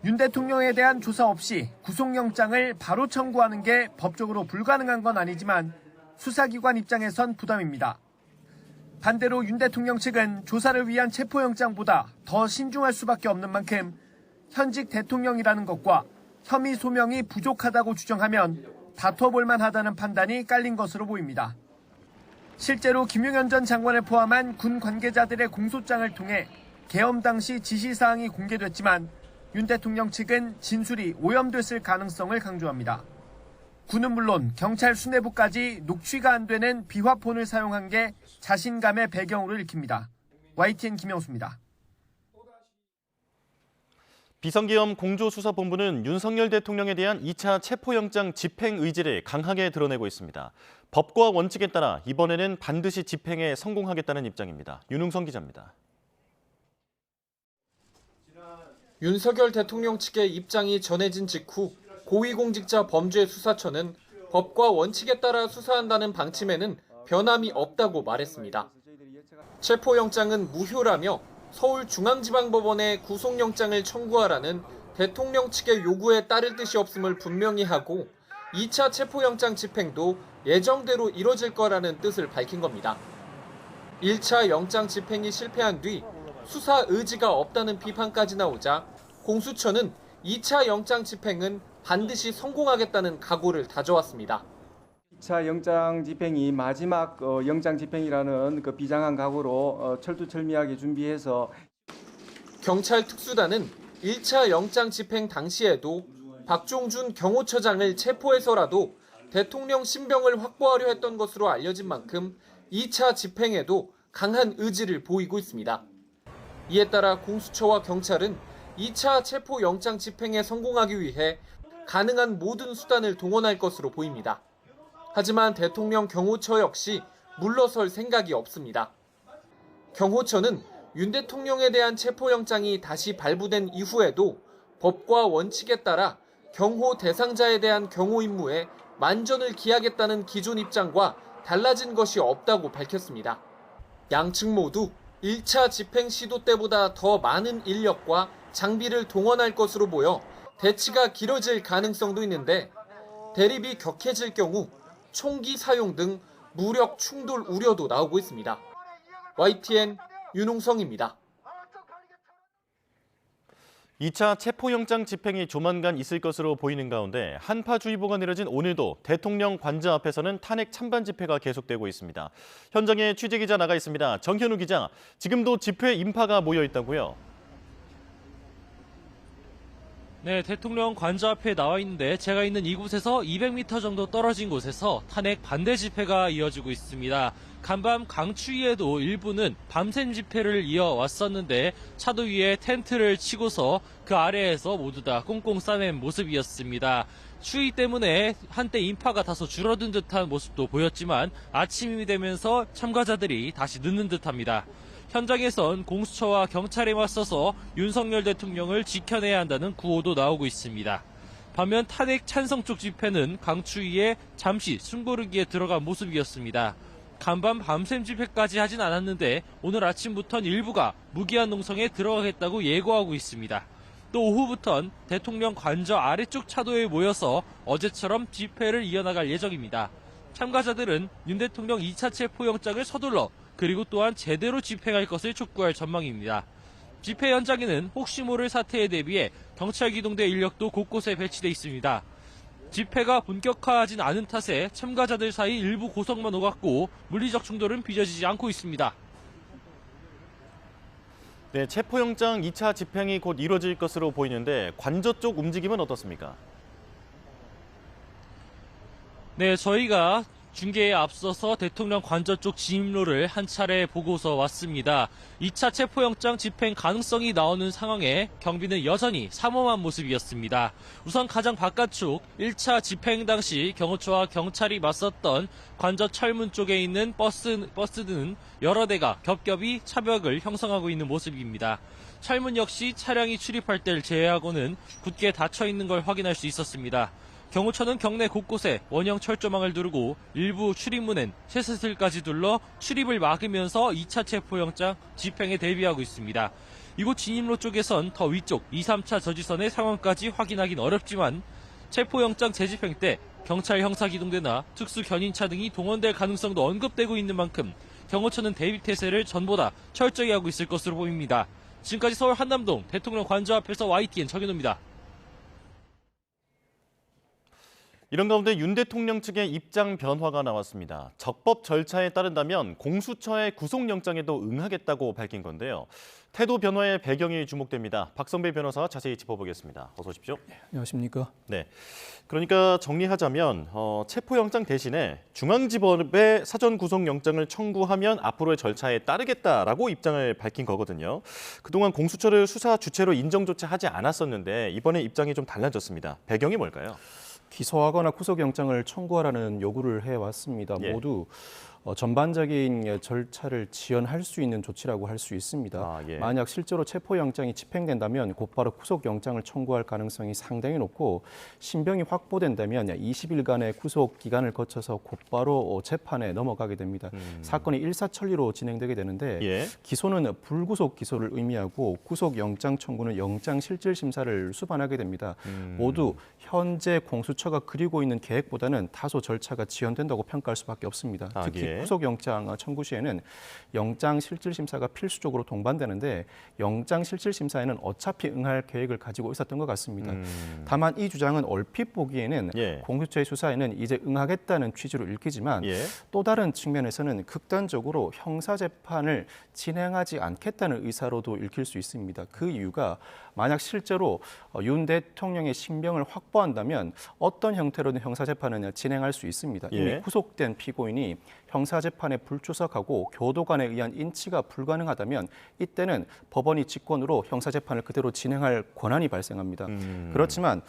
윤 대통령에 대한 조사 없이 구속영장을 바로 청구하는 게 법적으로 불가능한 건 아니지만 수사기관 입장에선 부담입니다. 반대로 윤 대통령 측은 조사를 위한 체포영장보다 더 신중할 수밖에 없는 만큼 현직 대통령이라는 것과 혐의 소명이 부족하다고 주장하면 다퉈볼 만하다는 판단이 깔린 것으로 보입니다. 실제로 김용현 전 장관을 포함한 군 관계자들의 공소장을 통해 계엄 당시 지시사항이 공개됐지만 윤 대통령 측은 진술이 오염됐을 가능성을 강조합니다. 군은 물론 경찰 수뇌부까지 녹취가 안 되는 비화폰을 사용한 게 자신감의 배경으로 읽힙니다. YTN 김영수입니다. 비상계엄 공조수사본부는 윤석열 대통령에 대한 2차 체포영장 집행 의지를 강하게 드러내고 있습니다. 법과 원칙에 따라 이번에는 반드시 집행에 성공하겠다는 입장입니다. 윤웅성 기자입니다. 윤석열 대통령 측의 입장이 전해진 직후 고위공직자 범죄수사처는 법과 원칙에 따라 수사한다는 방침에는 변함이 없다고 말했습니다. 체포영장은 무효라며 서울중앙지방법원에 구속영장을 청구하라는 대통령 측의 요구에 따를 뜻이 없음을 분명히 하고 2차 체포영장 집행도 예정대로 이뤄질 거라는 뜻을 밝힌 겁니다. 1차 영장 집행이 실패한 뒤 수사 의지가 없다는 비판까지 나오자 공수처는 2차 영장 집행은 반드시 성공하겠다는 각오를 다져왔습니다. 2차 영장 집행이 마지막 영장 집행이라는 그 비장한 각오로 철두철미하게 준비해서 경찰 특수단은 1차 영장 집행 당시에도 박종준 경호처장을 체포해서라도 대통령 신병을 확보하려 했던 것으로 알려진 만큼 2차 집행에도 강한 의지를 보이고 있습니다. 이에 따라 공수처와 경찰은 2차 체포 영장 집행에 성공하기 위해 가능한 모든 수단을 동원할 것으로 보입니다. 하지만 대통령 경호처 역시 물러설 생각이 없습니다. 경호처는 윤 대통령에 대한 체포영장이 다시 발부된 이후에도 법과 원칙에 따라 경호 대상자에 대한 경호 임무에 만전을 기하겠다는 기존 입장과 달라진 것이 없다고 밝혔습니다. 양측 모두 1차 집행 시도 때보다 더 많은 인력과 장비를 동원할 것으로 보여 대치가 길어질 가능성도 있는데 대립이 격해질 경우 총기 사용 등 무력 충돌 우려도 나오고 있습니다. YTN 윤웅성입니다. 2차 체포영장 집행이 조만간 있을 것으로 보이는 가운데 한파주의보가 내려진 오늘도 대통령 관저 앞에서는 탄핵 찬반 집회가 계속되고 있습니다. 현장에 취재기자 나가 있습니다. 정현우 기자, 지금도 집회 인파가 모여 있다고요? 네, 대통령 관저 앞에 나와 있는데 제가 있는 이곳에서 200m 정도 떨어진 곳에서 탄핵 반대 집회가 이어지고 있습니다. 간밤 강추위에도 일부는 밤샘 집회를 이어왔었는데 차도 위에 텐트를 치고서 그 아래에서 모두 다 꽁꽁 싸맨 모습이었습니다. 추위 때문에 한때 인파가 다소 줄어든 듯한 모습도 보였지만 아침이 되면서 참가자들이 다시 늦는 듯합니다. 현장에선 공수처와 경찰에 맞서서 윤석열 대통령을 지켜내야 한다는 구호도 나오고 있습니다. 반면 탄핵 찬성 쪽 집회는 강추위에 잠시 숨고르기에 들어간 모습이었습니다. 간밤 밤샘 집회까지 하진 않았는데 오늘 아침부턴 일부가 무기한 농성에 들어가겠다고 예고하고 있습니다. 또 오후부턴 대통령 관저 아래쪽 차도에 모여서 어제처럼 집회를 이어나갈 예정입니다. 참가자들은 윤 대통령 2차 체포영장을 서둘러 그리고 또한 제대로 집행할 것을 촉구할 전망입니다. 집회 현장에는 혹시 모를 사태에 대비해 경찰 기동대 인력도 곳곳에 배치돼 있습니다. 집회가 본격화하진 않은 탓에 참가자들 사이 일부 고성만 오갔고 물리적 충돌은 빚어지지 않고 있습니다. 네, 체포영장 2차 집행이 곧 이뤄질 것으로 보이는데 관저 쪽 움직임은 어떻습니까? 네, 저희가 중계에 앞서서 대통령 관저 쪽 진입로를 한 차례 보고서 왔습니다. 2차 체포영장 집행 가능성이 나오는 상황에 경비는 여전히 삼엄한 모습이었습니다. 우선 가장 바깥쪽 1차 집행 당시 경호처와 경찰이 맞섰던 관저 철문 쪽에 있는 버스는 여러 대가 겹겹이 차벽을 형성하고 있는 모습입니다. 철문 역시 차량이 출입할 때를 제외하고는 굳게 닫혀 있는 걸 확인할 수 있었습니다. 경호처는 경내 곳곳에 원형 철조망을 두르고 일부 출입문엔 쇠사슬까지 둘러 출입을 막으면서 2차 체포영장 집행에 대비하고 있습니다. 이곳 진입로 쪽에선 더 위쪽 2, 3차 저지선의 상황까지 확인하긴 어렵지만 체포영장 재집행 때 경찰 형사기동대나 특수견인차 등이 동원될 가능성도 언급되고 있는 만큼 경호처는 대비태세를 전보다 철저히 하고 있을 것으로 보입니다. 지금까지 서울 한남동 대통령 관저 앞에서 YTN 정현우입니다. 이런 가운데 윤 대통령 측의 입장 변화가 나왔습니다. 적법 절차에 따른다면 공수처의 구속영장에도 응하겠다고 밝힌 건데요. 태도 변화의 배경이 주목됩니다. 박성배 변호사와 자세히 짚어보겠습니다. 어서 오십시오. 안녕하십니까. 네, 그러니까 정리하자면 체포영장 대신에 중앙지법에 사전 구속영장을 청구하면 앞으로의 절차에 따르겠다라고 입장을 밝힌 거거든요. 그동안 공수처를 수사 주체로 인정조차 하지 않았었는데 이번에 입장이 좀 달라졌습니다. 배경이 뭘까요? 기소하거나 구속영장을 청구하라는 요구를 해왔습니다. 예. 모두 전반적인 절차를 지연할 수 있는 조치라고 할 수 있습니다. 예. 만약 실제로 체포영장이 집행된다면 곧바로 구속영장을 청구할 가능성이 상당히 높고 신병이 확보된다면 20일간의 구속기간을 거쳐서 곧바로 재판에 넘어가게 됩니다. 사건이 일사천리로 진행되게 되는데 예. 기소는 불구속 기소를 의미하고 구속영장 청구는 영장실질심사를 수반하게 됩니다. 모두 현재 공수처가 그리고 있는 계획보다는 다소 절차가 지연된다고 평가할 수밖에 없습니다. 특히 예. 구속영장 청구 시에는 영장실질심사가 필수적으로 동반되는데 영장실질심사에는 어차피 응할 계획을 가지고 있었던 것 같습니다. 다만 이 주장은 얼핏 보기에는 예. 공수처의 수사에는 이제 응하겠다는 취지로 읽히지만 예. 또 다른 측면에서는 극단적으로 형사재판을 진행하지 않겠다는 의사로도 읽힐 수 있습니다. 그 이유가 만약 실제로 윤 대통령의 신병을 확보한다면 어떤 형태로든 형사재판은 진행할 수 있습니다. 이미 예. 구속된 피고인이 형사재판에 불출석하고 교도관에 의한 인치가 불가능하다면 이때는 법원이 직권으로 형사재판을 그대로 진행할 권한이 발생합니다. 그렇지만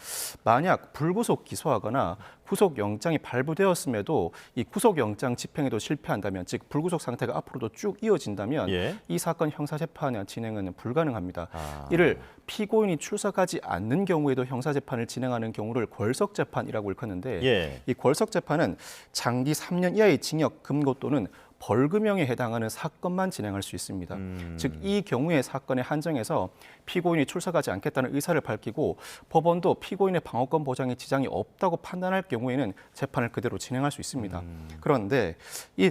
만약 불구속 기소하거나 구속영장이 발부되었음에도 이 구속영장 집행에도 실패한다면 즉 불구속 상태가 앞으로도 쭉 이어진다면 예. 이 사건 형사재판 진행은 불가능합니다. 이를 피고인이 출석하지 않는 경우에도 형사재판을 진행하는 경우를 궐석재판이라고 일컫는데 예. 이 궐석재판은 장기 3년 이하의 징역, 금고 또는 벌금형에 해당하는 사건만 진행할 수 있습니다. 즉 이 경우의 사건에 한정해서 피고인이 출석하지 않겠다는 의사를 밝히고 법원도 피고인의 방어권 보장에 지장이 없다고 판단할 경우에는 재판을 그대로 진행할 수 있습니다. 그런데 이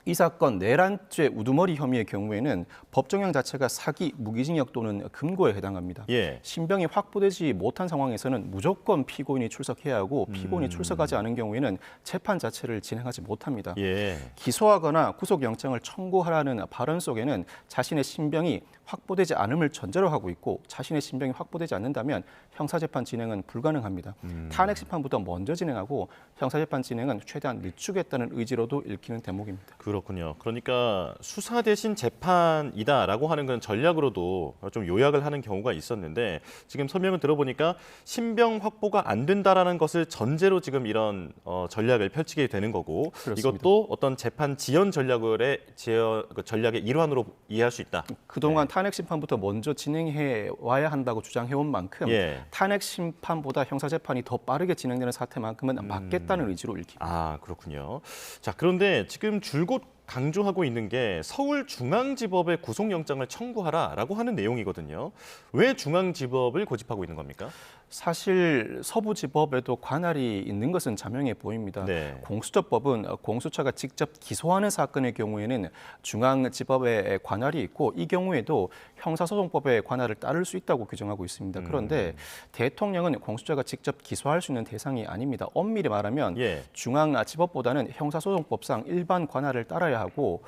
이 사건 내란죄 우두머리 혐의의 경우에는 법정형 자체가 사기, 무기징역 또는 금고에 해당합니다. 예. 신병이 확보되지 못한 상황에서는 무조건 피고인이 출석해야 하고 피고인이 출석하지 않은 경우에는 재판 자체를 진행하지 못합니다. 예. 기소하거나 구속영장을 청구하라는 발언 속에는 자신의 신병이 확보되지 않음을 전제로 하고 있고 자신의 신병이 확보되지 않는다면 형사재판 진행은 불가능합니다. 탄핵 심판부터 먼저 진행하고 형사재판 진행은 최대한 늦추겠다는 의지로도 읽히는 대목입니다. 그렇군요. 그러니까 수사 대신 재판이다라고 하는 건 전략으로도 좀 요약을 하는 경우가 있었는데 지금 설명을 들어보니까 신병 확보가 안 된다라는 것을 전제로 지금 이런 전략을 펼치게 되는 거고 그렇습니다. 이것도 어떤 재판 지연 전략의 일환으로 이해할 수 있다. 그동안 탄핵 심판부터 먼저 진행해 와야 한다고 주장해온 만큼 탄핵 심판보다 형사재판이 더 빠르게 진행되는 사태만큼은 막겠다는 의지로 읽힙니다. 아, 그렇군요. 자, 그런데 지금 줄곧 강조하고 있는 게 서울중앙지법에 구속영장을 청구하라라고 하는 내용이거든요. 왜 중앙지법을 고집하고 있는 겁니까? 사실 서부지법에도 관할이 있는 것은 자명해 보입니다. 공수처법은 공수처가 직접 기소하는 사건의 경우에는 중앙지법에 관할이 있고 이 경우에도 형사소송법에 관할을 따를 수 있다고 규정하고 있습니다. 그런데 대통령은 공수처가 직접 기소할 수 있는 대상이 아닙니다. 엄밀히 말하면 중앙지법보다는 형사소송법상 일반 관할을 따라야 하고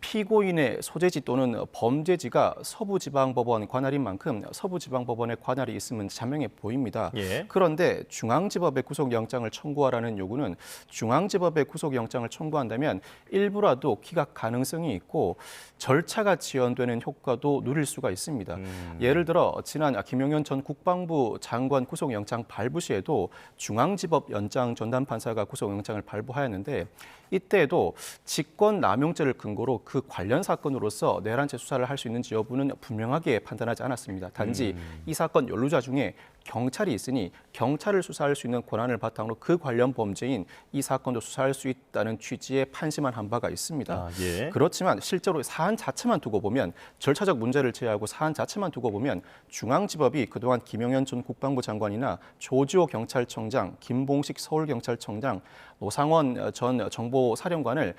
피고인의 소재지 또는 범죄지가 서부지방법원 관할인 만큼 서부지방법원의 관할이 있으면 자명해 보입니다. 그런데 중앙지법에 구속영장을 청구하라는 요구는 중앙지법에 구속영장을 청구한다면 일부라도 기각 가능성이 있고 절차가 지연되는 효과도 누릴 수가 있습니다. 예를 들어 지난 김용현 전 국방부 장관 구속영장 발부 시에도 중앙지법 연장 전담판사가 구속영장을 발부하였는데 이때에도 직권남용죄를 근거로 그 관련 사건으로서 내란죄 수사를 할 수 있는지 여부는 분명하게 판단하지 않았습니다. 단지 이 사건 연루자 중에 경찰이 있으니 경찰을 수사할 수 있는 권한을 바탕으로 그 관련 범죄인 이 사건도 수사할 수 있다는 취지의 판시만 한 바가 있습니다. 그렇지만 실제로 사안 자체만 두고 보면 절차적 문제를 제외하고 사안 자체만 두고 보면 중앙지법이 그동안 김용현 전 국방부 장관이나 조지호 경찰청장, 김봉식 서울경찰청장, 노상원 전 정보사령관을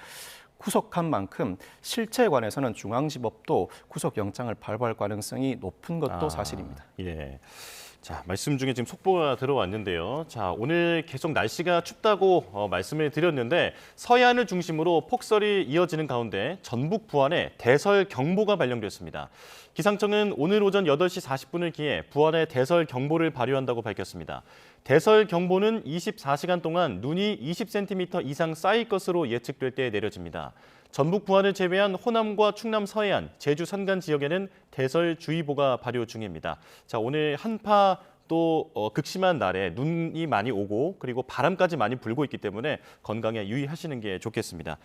구속한 만큼 실체에 관해서는 중앙지법도 구속영장을 발부할 가능성이 높은 것도 사실입니다. 자, 말씀 중에 지금 속보가 들어왔는데요. 자, 오늘 계속 날씨가 춥다고 말씀을 드렸는데 서해안을 중심으로 폭설이 이어지는 가운데 전북 부안에 대설 경보가 발령됐습니다. 기상청은 오늘 오전 8시 40분을 기해 부안에 대설 경보를 발효한다고 밝혔습니다. 대설 경보는 24시간 동안 눈이 20cm 이상 쌓일 것으로 예측될 때 내려집니다. 전북 부안을 제외한 호남과 충남 서해안, 제주 산간 지역에는 대설주의보가 발효 중입니다. 자, 오늘 한파 또 극심한 날에 눈이 많이 오고 그리고 바람까지 많이 불고 있기 때문에 건강에 유의하시는 게 좋겠습니다.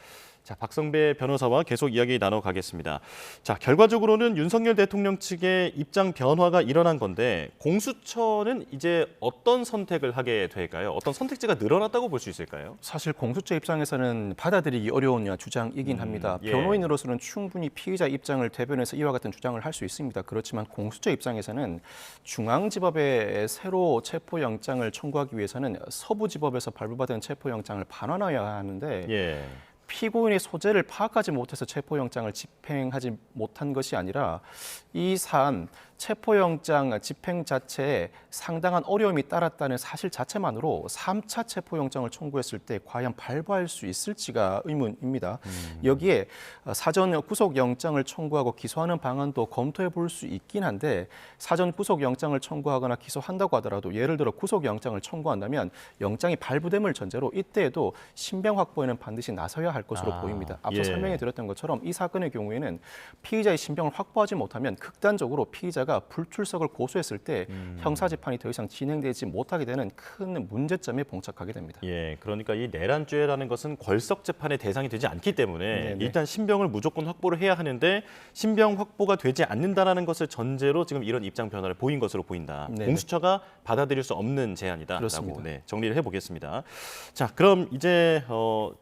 자, 박성배 변호사와 계속 이야기 나눠가겠습니다. 자, 결과적으로는 윤석열 대통령 측의 입장 변화가 일어난 건데 공수처는 이제 어떤 선택을 하게 될까요? 어떤 선택지가 늘어났다고 볼 수 있을까요? 사실 공수처 입장에서는 받아들이기 어려운 주장이긴 합니다. 변호인으로서는 충분히 피의자 입장을 대변해서 이와 같은 주장을 할 수 있습니다. 그렇지만 공수처 입장에서는 중앙지법에 새로 체포영장을 청구하기 위해서는 서부지법에서 발부받은 체포영장을 반환해야 하는데 피고인의 소재를 파악하지 못해서 체포영장을 집행하지 못한 것이 아니라 이 사안 체포영장 집행 자체에 상당한 어려움이 따랐다는 사실 자체만으로 3차 체포영장을 청구했을 때 과연 발부할 수 있을지가 의문입니다. 여기에 사전 구속영장을 청구하고 기소하는 방안도 검토해 볼 수 있긴 한데 사전 구속영장을 청구하거나 기소한다고 하더라도 예를 들어 구속영장을 청구한다면 영장이 발부됨을 전제로 이때에도 신병 확보에는 반드시 나서야 할 것으로 보입니다. 앞서 설명해 드렸던 것처럼 이 사건의 경우에는 피의자의 신병을 확보하지 못하면 극단적으로 피의자가 불출석을 고소했을 때 형사재판이 더 이상 진행되지 못하게 되는 큰 문제점에 봉착하게 됩니다. 그러니까 이 내란죄라는 것은 걸석 재판의 대상이 되지 않기 때문에 일단 신병을 무조건 확보를 해야 하는데 신병 확보가 되지 않는다라는 것을 전제로 지금 이런 입장 변화를 보인 것으로 보인다. 공수처가 받아들일 수 없는 제안이다라고 정리를 해보겠습니다. 자, 그럼 이제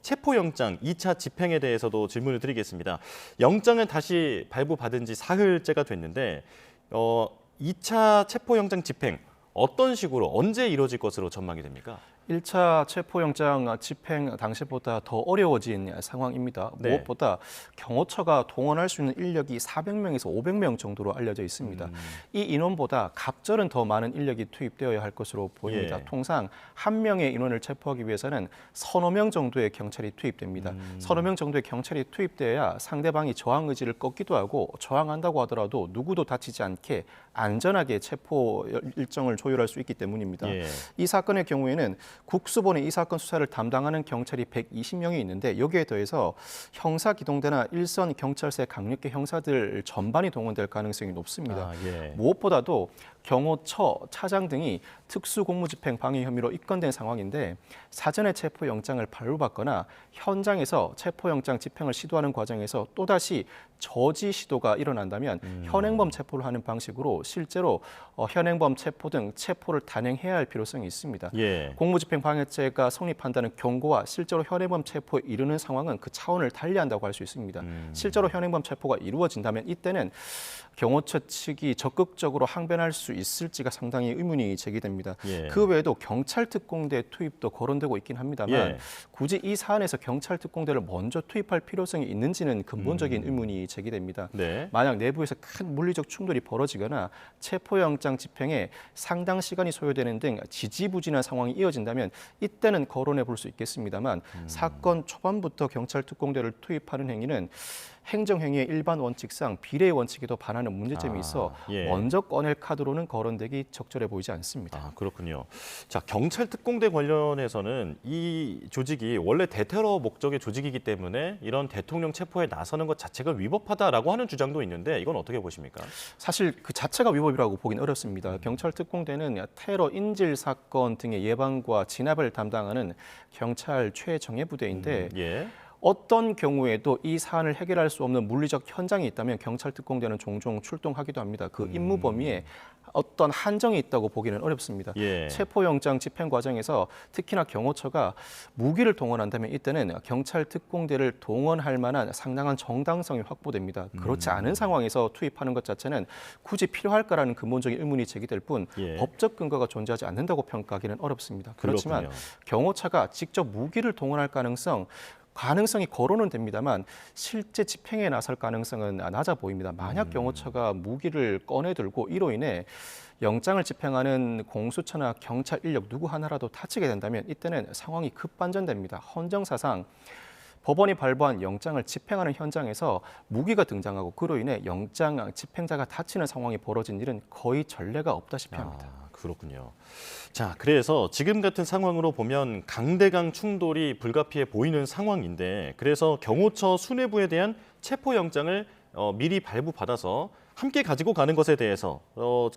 체포영장 2차 집행에 대해서도 질문을 드리겠습니다. 영장은 다시 발부받은 지 사흘째가 됐는데 2차 체포영장 집행 어떤 식으로 언제 이루어질 것으로 전망이 됩니까? 1차 체포영장 집행 당시보다 더 어려워진 상황입니다. 네. 무엇보다 경호처가 동원할 수 있는 인력이 400명에서 500명 정도로 알려져 있습니다. 이 인원보다 갑절은 더 많은 인력이 투입되어야 할 것으로 보입니다. 예. 통상 한 명의 인원을 체포하기 위해서는 서너 명 정도의 경찰이 투입됩니다. 서너 명 정도의 경찰이 투입돼야 상대방이 저항 의지를 꺾기도 하고 저항한다고 하더라도 누구도 다치지 않게 안전하게 체포 일정을 조율할 수 있기 때문입니다. 예. 이 사건의 경우에는 국수본에 이 사건 수사를 담당하는 경찰이 120명이 있는데 여기에 더해서 형사기동대나 일선 경찰서 강력계 형사들 전반이 동원될 가능성이 높습니다. 예. 무엇보다도 경호처, 차장 등이 특수공무집행 방해 혐의로 입건된 상황인데 사전에 체포영장을 발부받거나 현장에서 체포영장 집행을 시도하는 과정에서 또다시 저지 시도가 일어난다면 현행범 체포를 하는 방식으로 실제로 현행범 체포 등 체포를 단행해야 할 필요성이 있습니다. 예. 공무집행 방해죄가 성립한다는 경고와 실제로 현행범 체포에 이르는 상황은 그 차원을 달리한다고 할 수 있습니다. 실제로 현행범 체포가 이루어진다면 이때는 경호처 측이 적극적으로 항변할 수 있을지가 상당히 의문이 제기됩니다. 예. 그 외에도 경찰 특공대 투입도 거론되고 있긴 합니다만 예. 굳이 이 사안에서 경찰 특공대를 먼저 투입할 필요성이 있는지는 근본적인 의문이 제기됩니다. 네. 만약 내부에서 큰 물리적 충돌이 벌어지거나 체포영장 집행에 상당 시간이 소요되는 등 지지부진한 상황이 이어진다면 이때는 거론해 볼 수 있겠습니다만 사건 초반부터 경찰 특공대를 투입하는 행위는 행정행위의 일반 원칙상 비례의 원칙에도 반하는 문제점이 있어 예. 먼저 꺼낼 카드로는 거론되기 적절해 보이지 않습니다. 그렇군요. 자, 경찰 특공대 관련해서는 이 조직이 원래 대테러 목적의 조직이기 때문에 이런 대통령 체포에 나서는 것 자체가 위법하다라고 하는 주장도 있는데 이건 어떻게 보십니까? 사실 그 자체가 위법이라고 보긴 어렵습니다. 경찰 특공대는 테러 인질 사건 등의 예방과 진압을 담당하는 경찰 최정예 부대인데 예. 어떤 경우에도 이 사안을 해결할 수 없는 물리적 현장이 있다면 경찰 특공대는 종종 출동하기도 합니다. 그 임무 범위에 어떤 한정이 있다고 보기는 어렵습니다. 예. 체포영장 집행 과정에서 특히나 경호처가 무기를 동원한다면 이때는 경찰 특공대를 동원할 만한 상당한 정당성이 확보됩니다. 그렇지 않은 상황에서 투입하는 것 자체는 굳이 필요할까라는 근본적인 의문이 제기될 뿐 예. 법적 근거가 존재하지 않는다고 평가하기는 어렵습니다. 그렇지만 그렇군요. 경호처가 직접 무기를 동원할 가능성이 거론은 됩니다만 실제 집행에 나설 가능성은 낮아 보입니다. 만약 경호처가 무기를 꺼내들고 이로 인해 영장을 집행하는 공수처나 경찰 인력 누구 하나라도 다치게 된다면 이때는 상황이 급반전됩니다. 헌정사상 법원이 발부한 영장을 집행하는 현장에서 무기가 등장하고 그로 인해 영장 집행자가 다치는 상황이 벌어진 일은 거의 전례가 없다시피 합니다. 그렇군요. 자, 그래서 지금 같은 상황으로 보면 강대강 충돌이 불가피해 보이는 상황인데 그래서 경호처 수뇌부에 대한 체포영장을 미리 발부받아서 함께 가지고 가는 것에 대해서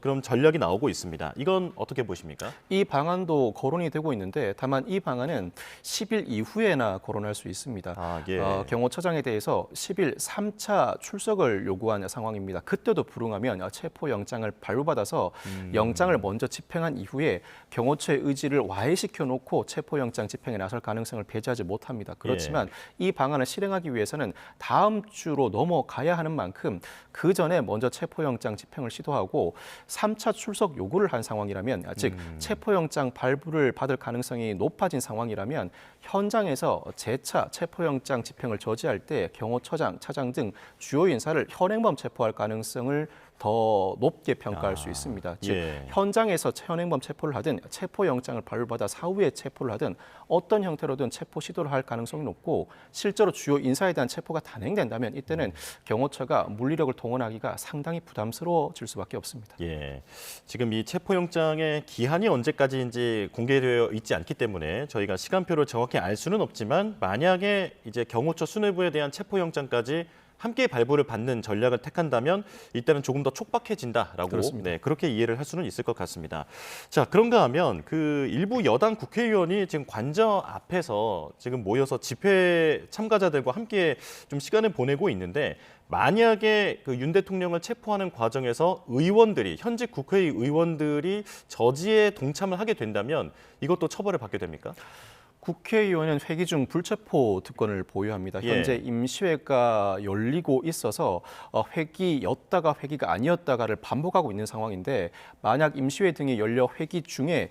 그럼 전략이 나오고 있습니다. 이건 어떻게 보십니까? 이 방안도 거론이 되고 있는데 다만 이 방안은 10일 이후에나 거론할 수 있습니다. 예. 경호처장에 대해서 10일 3차 출석을 요구한 상황입니다. 그때도 불응하면 체포영장을 발부받아서 영장을 먼저 집행한 이후에 경호처의 의지를 와해시켜 놓고 체포영장 집행에 나설 가능성을 배제하지 못합니다. 그렇지만 이 방안을 실행하기 위해서는 다음 주로 넘어가야 하는 만큼 그 전에 먼저 체포영장 집행을 시도하고 3차 출석 요구를 한 상황이라면 즉 체포영장 발부를 받을 가능성이 높아진 상황이라면 현장에서 재차 체포영장 집행을 저지할 때 경호처장, 차장 등 주요 인사를 현행범 체포할 가능성을 더 높게 평가할 수 있습니다. 즉 현장에서 현행범 체포를 하든 체포영장을 발부받아 사후에 체포를 하든 어떤 형태로든 체포 시도를 할 가능성이 높고 실제로 주요 인사에 대한 체포가 단행된다면 이때는 경호처가 물리력을 동원하기가 상당히 부담스러워질 수밖에 없습니다. 예, 지금 이 체포영장의 기한이 언제까지인지 공개되어 있지 않기 때문에 저희가 시간표를 정확히 알 수는 없지만 만약에 이제 경호처 수뇌부에 대한 체포영장까지 함께 발부를 받는 전략을 택한다면 이때는 조금 더 촉박해진다라고 그렇게 이해를 할 수는 있을 것 같습니다. 자, 그런가 하면 그 일부 여당 국회의원이 지금 관저 앞에서 지금 모여서 집회 참가자들과 함께 좀 시간을 보내고 있는데 만약에 그 윤 대통령을 체포하는 과정에서 의원들이 현직 국회의원들이 저지에 동참을 하게 된다면 이것도 처벌을 받게 됩니까? 국회의원은 회기 중 불체포 특권을 보유합니다. 현재 임시회가 열리고 있어서 회기였다가 회기가 아니었다가를 반복하고 있는 상황인데 만약 임시회 등이 열려 회기 중에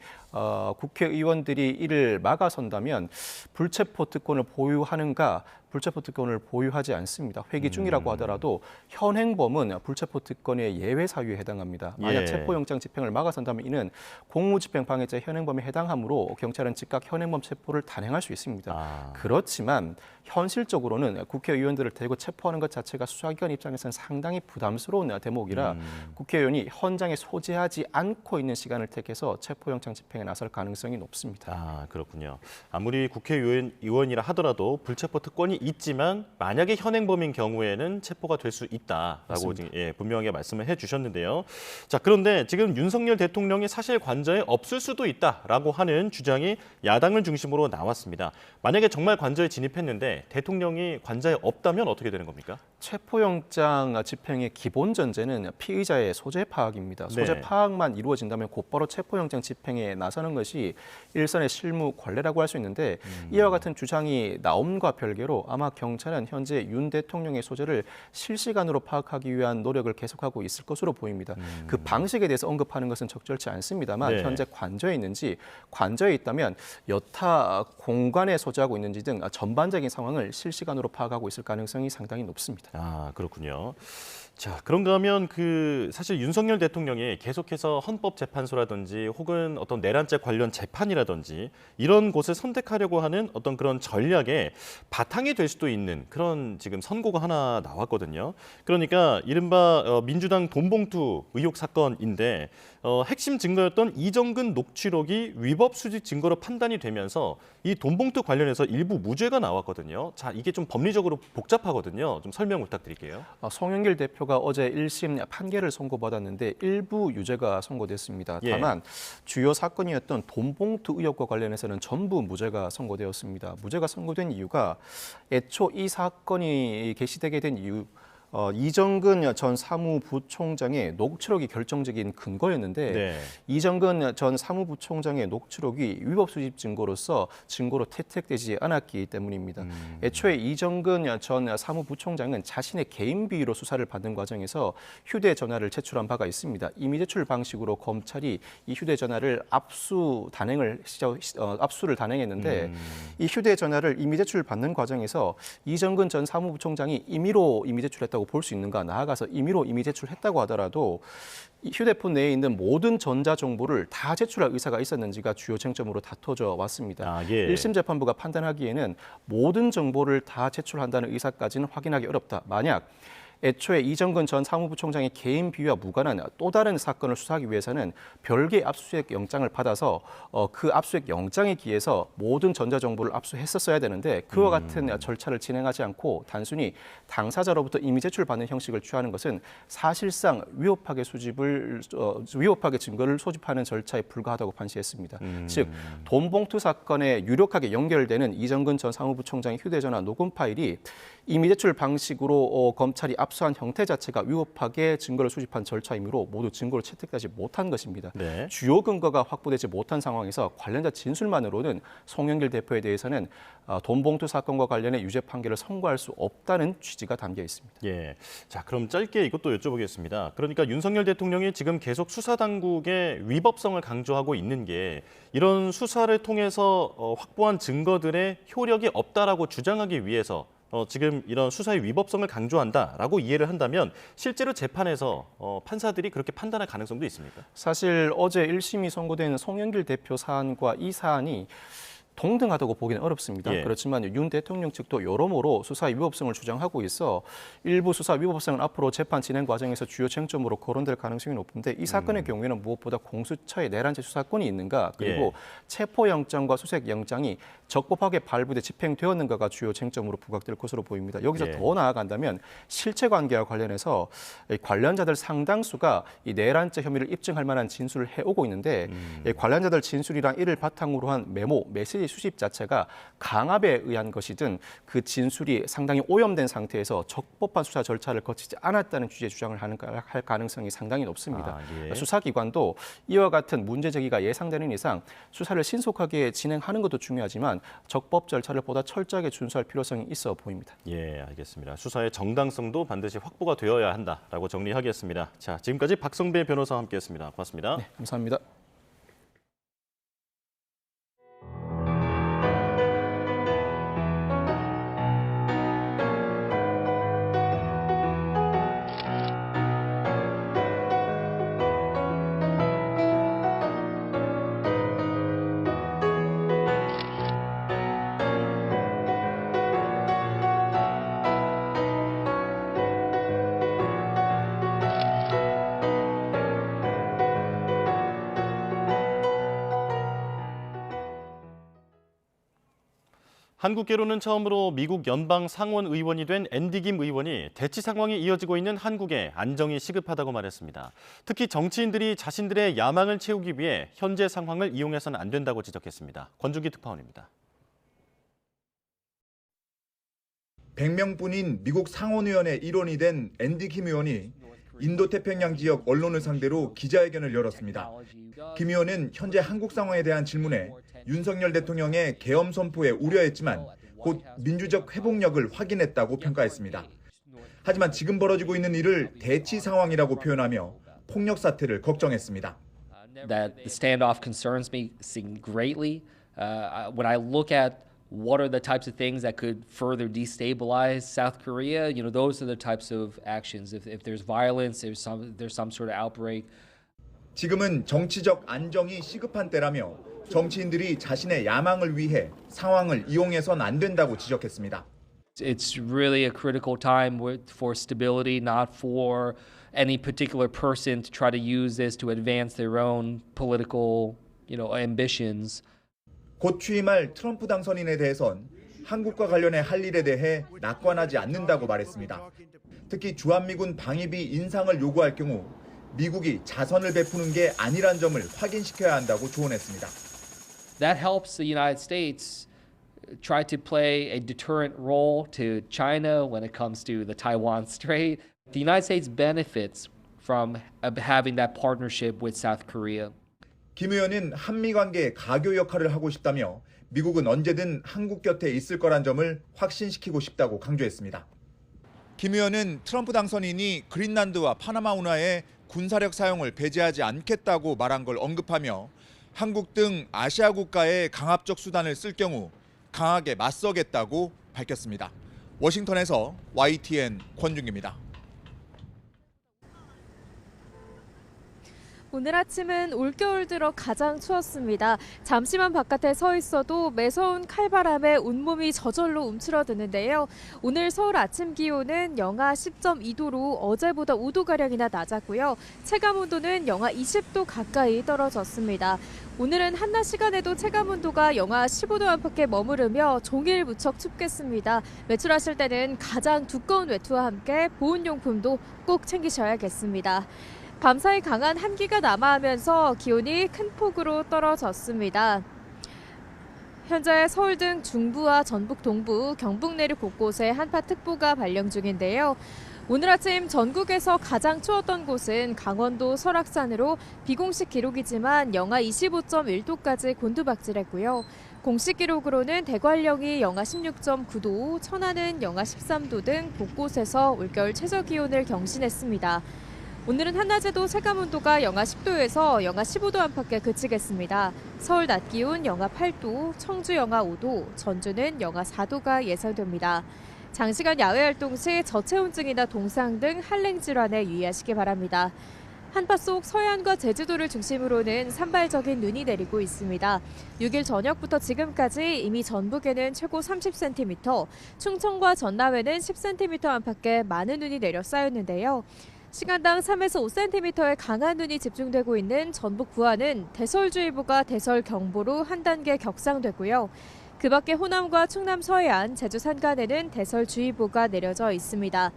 국회의원들이 이를 막아선다면 불체포 특권을 보유하는가? 불체포 특권을 보유하지 않습니다. 회기 중이라고 하더라도 현행범은 불체포 특권의 예외 사유에 해당합니다. 만약 예. 체포영장 집행을 막아선다면 이는 공무집행 방해죄 현행범에 해당하므로 경찰은 즉각 현행범 체포를 단행할 수 있습니다. 그렇지만 현실적으로는 국회의원들을 대거 체포하는 것 자체가 수사기관 입장에서는 상당히 부담스러운 대목이라 국회의원이 현장에 소재하지 않고 있는 시간을 택해서 체포영장 집행에 나설 가능성이 높습니다. 그렇군요. 아무리 국회의원이라 하더라도 불체포 특권이 있지만 만약에 현행범인 경우에는 체포가 될 수 있다라고 지금, 분명하게 말씀을 해주셨는데요. 자, 그런데 지금 윤석열 대통령이 사실 관저에 없을 수도 있다라고 하는 주장이 야당을 중심으로 나왔습니다. 만약에 정말 관저에 진입했는데 대통령이 관저에 없다면 어떻게 되는 겁니까? 체포영장 집행의 기본 전제는 피의자의 소재 파악입니다. 소재 파악만 이루어진다면 곧바로 체포영장 집행에 나서는 것이 일선의 실무 관례라고 할 수 있는데 이와 같은 주장이 나옴과 별개로 아마 경찰은 현재 윤 대통령의 소재를 실시간으로 파악하기 위한 노력을 계속하고 있을 것으로 보입니다. 그 방식에 대해서 언급하는 것은 적절치 않습니다만 현재 관저에 있는지, 관저에 있다면 여타 공간에 소재하고 있는지 등 전반적인 상황을 실시간으로 파악하고 있을 가능성이 상당히 높습니다. 그렇군요. 자, 그런가 하면 사실 윤석열 대통령이 계속해서 헌법재판소라든지 혹은 어떤 내란죄 관련 재판이라든지 이런 곳을 선택하려고 하는 어떤 그런 전략의 바탕이 될 수도 있는 그런 지금 선고가 하나 나왔거든요. 그러니까 이른바 민주당 돈봉투 의혹 사건인데 핵심 증거였던 이정근 녹취록이 위법 수집 증거로 판단이 되면서 이 돈봉투 관련해서 일부 무죄가 나왔거든요. 자, 이게 좀 법리적으로 복잡하거든요. 좀 설명 부탁드릴게요. 송영길 대표가 어제 1심 판결을 선고받았는데 일부 유죄가 선고됐습니다. 다만 주요 사건이었던 돈봉투 의혹과 관련해서는 전부 무죄가 선고되었습니다. 무죄가 선고된 이유가 애초 이 사건이 게시되게 된 이유 이정근 전 사무부총장의 녹취록이 결정적인 근거였는데 이정근 전 사무부총장의 녹취록이 위법 수집 증거로 채택되지 않았기 때문입니다. 애초에 이정근 전 사무부총장은 자신의 개인 비위로 수사를 받는 과정에서 휴대전화를 제출한 바가 있습니다. 임의 제출 방식으로 검찰이 이 휴대전화를 압수를 단행했는데 이 휴대전화를 임의 제출 받는 과정에서 이정근 전 사무부총장이 임의로 임의 제출했다고 볼 수 있는가, 나아가서 임의로 임의 제출했다고 하더라도 휴대폰 내에 있는 모든 전자정보를 다 제출할 의사가 있었는지가 주요 쟁점으로 다퉈져 왔습니다. 1심 재판부가 판단하기에는 모든 정보를 다 제출한다는 의사까지는 확인하기 어렵다. 만약 애초에 이정근 전 사무부총장의 개인 비위와 무관한 또 다른 사건을 수사하기 위해서는 별개의 압수수색 영장을 받아서 그 압수수색 영장에 기해서 모든 전자정보를 압수했었어야 되는데 그와 같은 절차를 진행하지 않고 단순히 당사자로부터 임의 제출받는 형식을 취하는 것은 사실상 위법하게 증거를 소집하는 절차에 불과하다고 판시했습니다. 즉 돈봉투 사건에 유력하게 연결되는 이정근 전 사무부총장의 휴대전화 녹음 파일이 임의 제출 방식으로 검찰이 압수한 형태 자체가 위법하게 증거를 수집한 절차이므로 모두 증거를 채택하지 못한 것입니다. 주요 근거가 확보되지 못한 상황에서 관련자 진술만으로는 송영길 대표에 대해서는 돈봉투 사건과 관련해 유죄 판결을 선고할 수 없다는 취지가 담겨 있습니다. 자, 그럼 짧게 이것도 여쭤보겠습니다. 그러니까 윤석열 대통령이 지금 계속 수사당국의 위법성을 강조하고 있는 게 이런 수사를 통해서 확보한 증거들의 효력이 없다라고 주장하기 위해서 지금 이런 수사의 위법성을 강조한다라고 이해를 한다면 실제로 재판에서 판사들이 그렇게 판단할 가능성도 있습니까? 사실 어제 1심이 선고된 송영길 대표 사안과 이 사안이 동등하다고 보기는 어렵습니다. 그렇지만 윤 대통령 측도 여러모로 수사의 위법성을 주장하고 있어 일부 수사 위법성은 앞으로 재판 진행 과정에서 주요 쟁점으로 거론될 가능성이 높은데 이 사건의 경우에는 무엇보다 공수처의 내란죄 수사권이 있는가 그리고 체포영장과 수색영장이 적법하게 발부돼 집행되었는가가 주요 쟁점으로 부각될 것으로 보입니다. 여기서 더 나아간다면 실체관계와 관련해서 관련자들 상당수가 이 내란죄 혐의를 입증할 만한 진술을 해오고 있는데 관련자들 진술이랑 이를 바탕으로 한 메시지 수집 자체가 강압에 의한 것이든 그 진술이 상당히 오염된 상태에서 적법한 수사 절차를 거치지 않았다는 취지의 주장을 할 가능성이 상당히 높습니다. 수사기관도 이와 같은 문제 제기가 예상되는 이상 수사를 신속하게 진행하는 것도 중요하지만 적법 절차를 보다 철저하게 준수할 필요성이 있어 보입니다. 알겠습니다. 수사의 정당성도 반드시 확보가 되어야 한다라고 정리하겠습니다. 자, 지금까지 박성배 변호사와 함께했습니다. 고맙습니다. 감사합니다. 한국계로는 처음으로 미국 연방 상원 의원이 된 앤디 김 의원이 대치 상황이 이어지고 있는 한국에 안정이 시급하다고 말했습니다. 특히 정치인들이 자신들의 야망을 채우기 위해 현재 상황을 이용해서는 안 된다고 지적했습니다. 권준기 특파원입니다. 100명뿐인 미국 상원의원의 일원이 된 앤디 김 의원이 인도태평양 지역 언론을 상대로 기자회견을 열었습니다. 김 의원은 현재 한국 상황에 대한 질문에 윤석열 대통령의 계엄 선포에 우려했지만 곧 민주적 회복력을 확인했다고 평가했습니다. 하지만 지금 벌어지고 있는 일을 대치 상황이라고 표현하며 폭력 사태를 걱정했습니다. That the standoff concerns me greatly. When I look at what are the types of things that could further destabilize South Korea, those are the types of actions. If there's violence, there's some sort of outbreak. 지금은 정치적 안정이 시급한 때라며 정치인들이 자신의 야망을 위해 상황을 이용해선 안 된다고 지적했습니다. It's really a critical time for stability, not for any particular person to try to use this to advance their own political, ambitions. 곧 취임할 트럼프 당선인에 대해선 한국과 관련해 할 일에 대해 낙관하지 않는다고 말했습니다. 특히 주한미군 방위비 인상을 요구할 경우 미국이 자선을 베푸는 게 아니란 점을 확인시켜야 한다고 조언했습니다. That helps the United States try to play a deterrent role to China when it comes to the Taiwan Strait. The United States benefits from having that partnership with South Korea. 김 의원은 한미 관계의 가교 역할을 하고 싶다며 미국은 언제든 한국 곁에 있을 거란 점을 확신시키고 싶다고 강조했습니다. 김 의원은 트럼프 당선인이 그린란드와 파나마 운하에 군사력 사용을 배제하지 않겠다고 말한 걸 언급하며 한국 등 아시아 국가의 강압적 수단을 쓸 경우 강하게 맞서겠다고 밝혔습니다. 워싱턴에서 YTN 권준기입니다. 오늘 아침은 올겨울 들어 가장 추웠습니다. 잠시만 바깥에 서 있어도 매서운 칼바람에 온몸이 저절로 움츠러드는데요. 오늘 서울 아침 기온은 영하 10.2도로 어제보다 5도가량이나 낮았고요. 체감온도는 영하 20도 가까이 떨어졌습니다. 오늘은 한낮 시간에도 체감온도가 영하 15도 안팎에 머무르며 종일 무척 춥겠습니다. 외출하실 때는 가장 두꺼운 외투와 함께 보온용품도 꼭 챙기셔야겠습니다. 밤사이 강한 한기가 남하하면서 기온이 큰 폭으로 떨어졌습니다. 현재 서울 등 중부와 전북 동부, 경북 내륙 곳곳에 한파특보가 발령 중인데요. 오늘 아침 전국에서 가장 추웠던 곳은 강원도 설악산으로 비공식 기록이지만 영하 25.1도까지 곤두박질했고요. 공식 기록으로는 대관령이 영하 16.9도, 천안은 영하 13도 등 곳곳에서 올겨울 최저기온을 경신했습니다. 오늘은 한낮에도 체감온도가 영하 10도에서 영하 15도 안팎에 그치겠습니다. 서울 낮 기온 영하 8도, 청주 영하 5도, 전주는 영하 4도가 예상됩니다. 장시간 야외 활동 시 저체온증이나 동상 등 한랭 질환에 유의하시기 바랍니다. 한파 속 서해안과 제주도를 중심으로는 산발적인 눈이 내리고 있습니다. 6일 저녁부터 지금까지 이미 전북에는 최고 30cm, 충청과 전남에는 10cm 안팎의 많은 눈이 내려 쌓였는데요. 시간당 3에서 5cm의 강한 눈이 집중되고 있는 전북 부안은 대설주의보가 대설경보로 한 단계 격상됐고요. 그 밖에 호남과 충남 서해안, 제주 산간에는 대설주의보가 내려져 있습니다.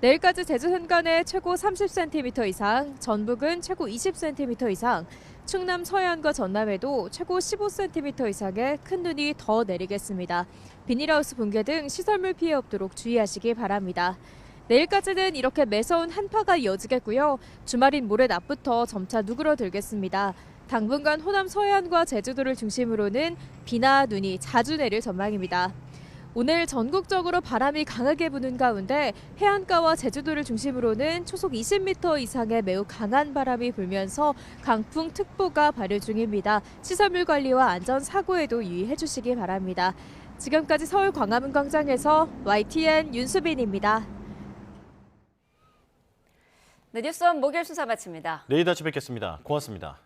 내일까지 제주 산간에 최고 30cm 이상, 전북은 최고 20cm 이상, 충남 서해안과 전남에도 최고 15cm 이상의 큰 눈이 더 내리겠습니다. 비닐하우스 붕괴 등 시설물 피해 없도록 주의하시기 바랍니다. 내일까지는 이렇게 매서운 한파가 이어지겠고요. 주말인 모레 낮부터 점차 누그러들겠습니다. 당분간 호남 서해안과 제주도를 중심으로는 비나 눈이 자주 내릴 전망입니다. 오늘 전국적으로 바람이 강하게 부는 가운데 해안가와 제주도를 중심으로는 초속 20m 이상의 매우 강한 바람이 불면서 강풍특보가 발효 중입니다. 시설물 관리와 안전사고에도 유의해 주시기 바랍니다. 지금까지 서울 광화문 광장에서 YTN 윤수빈입니다. 네, 뉴스원 목요일 순서 마칩니다. 내일 다시 뵙겠습니다. 고맙습니다.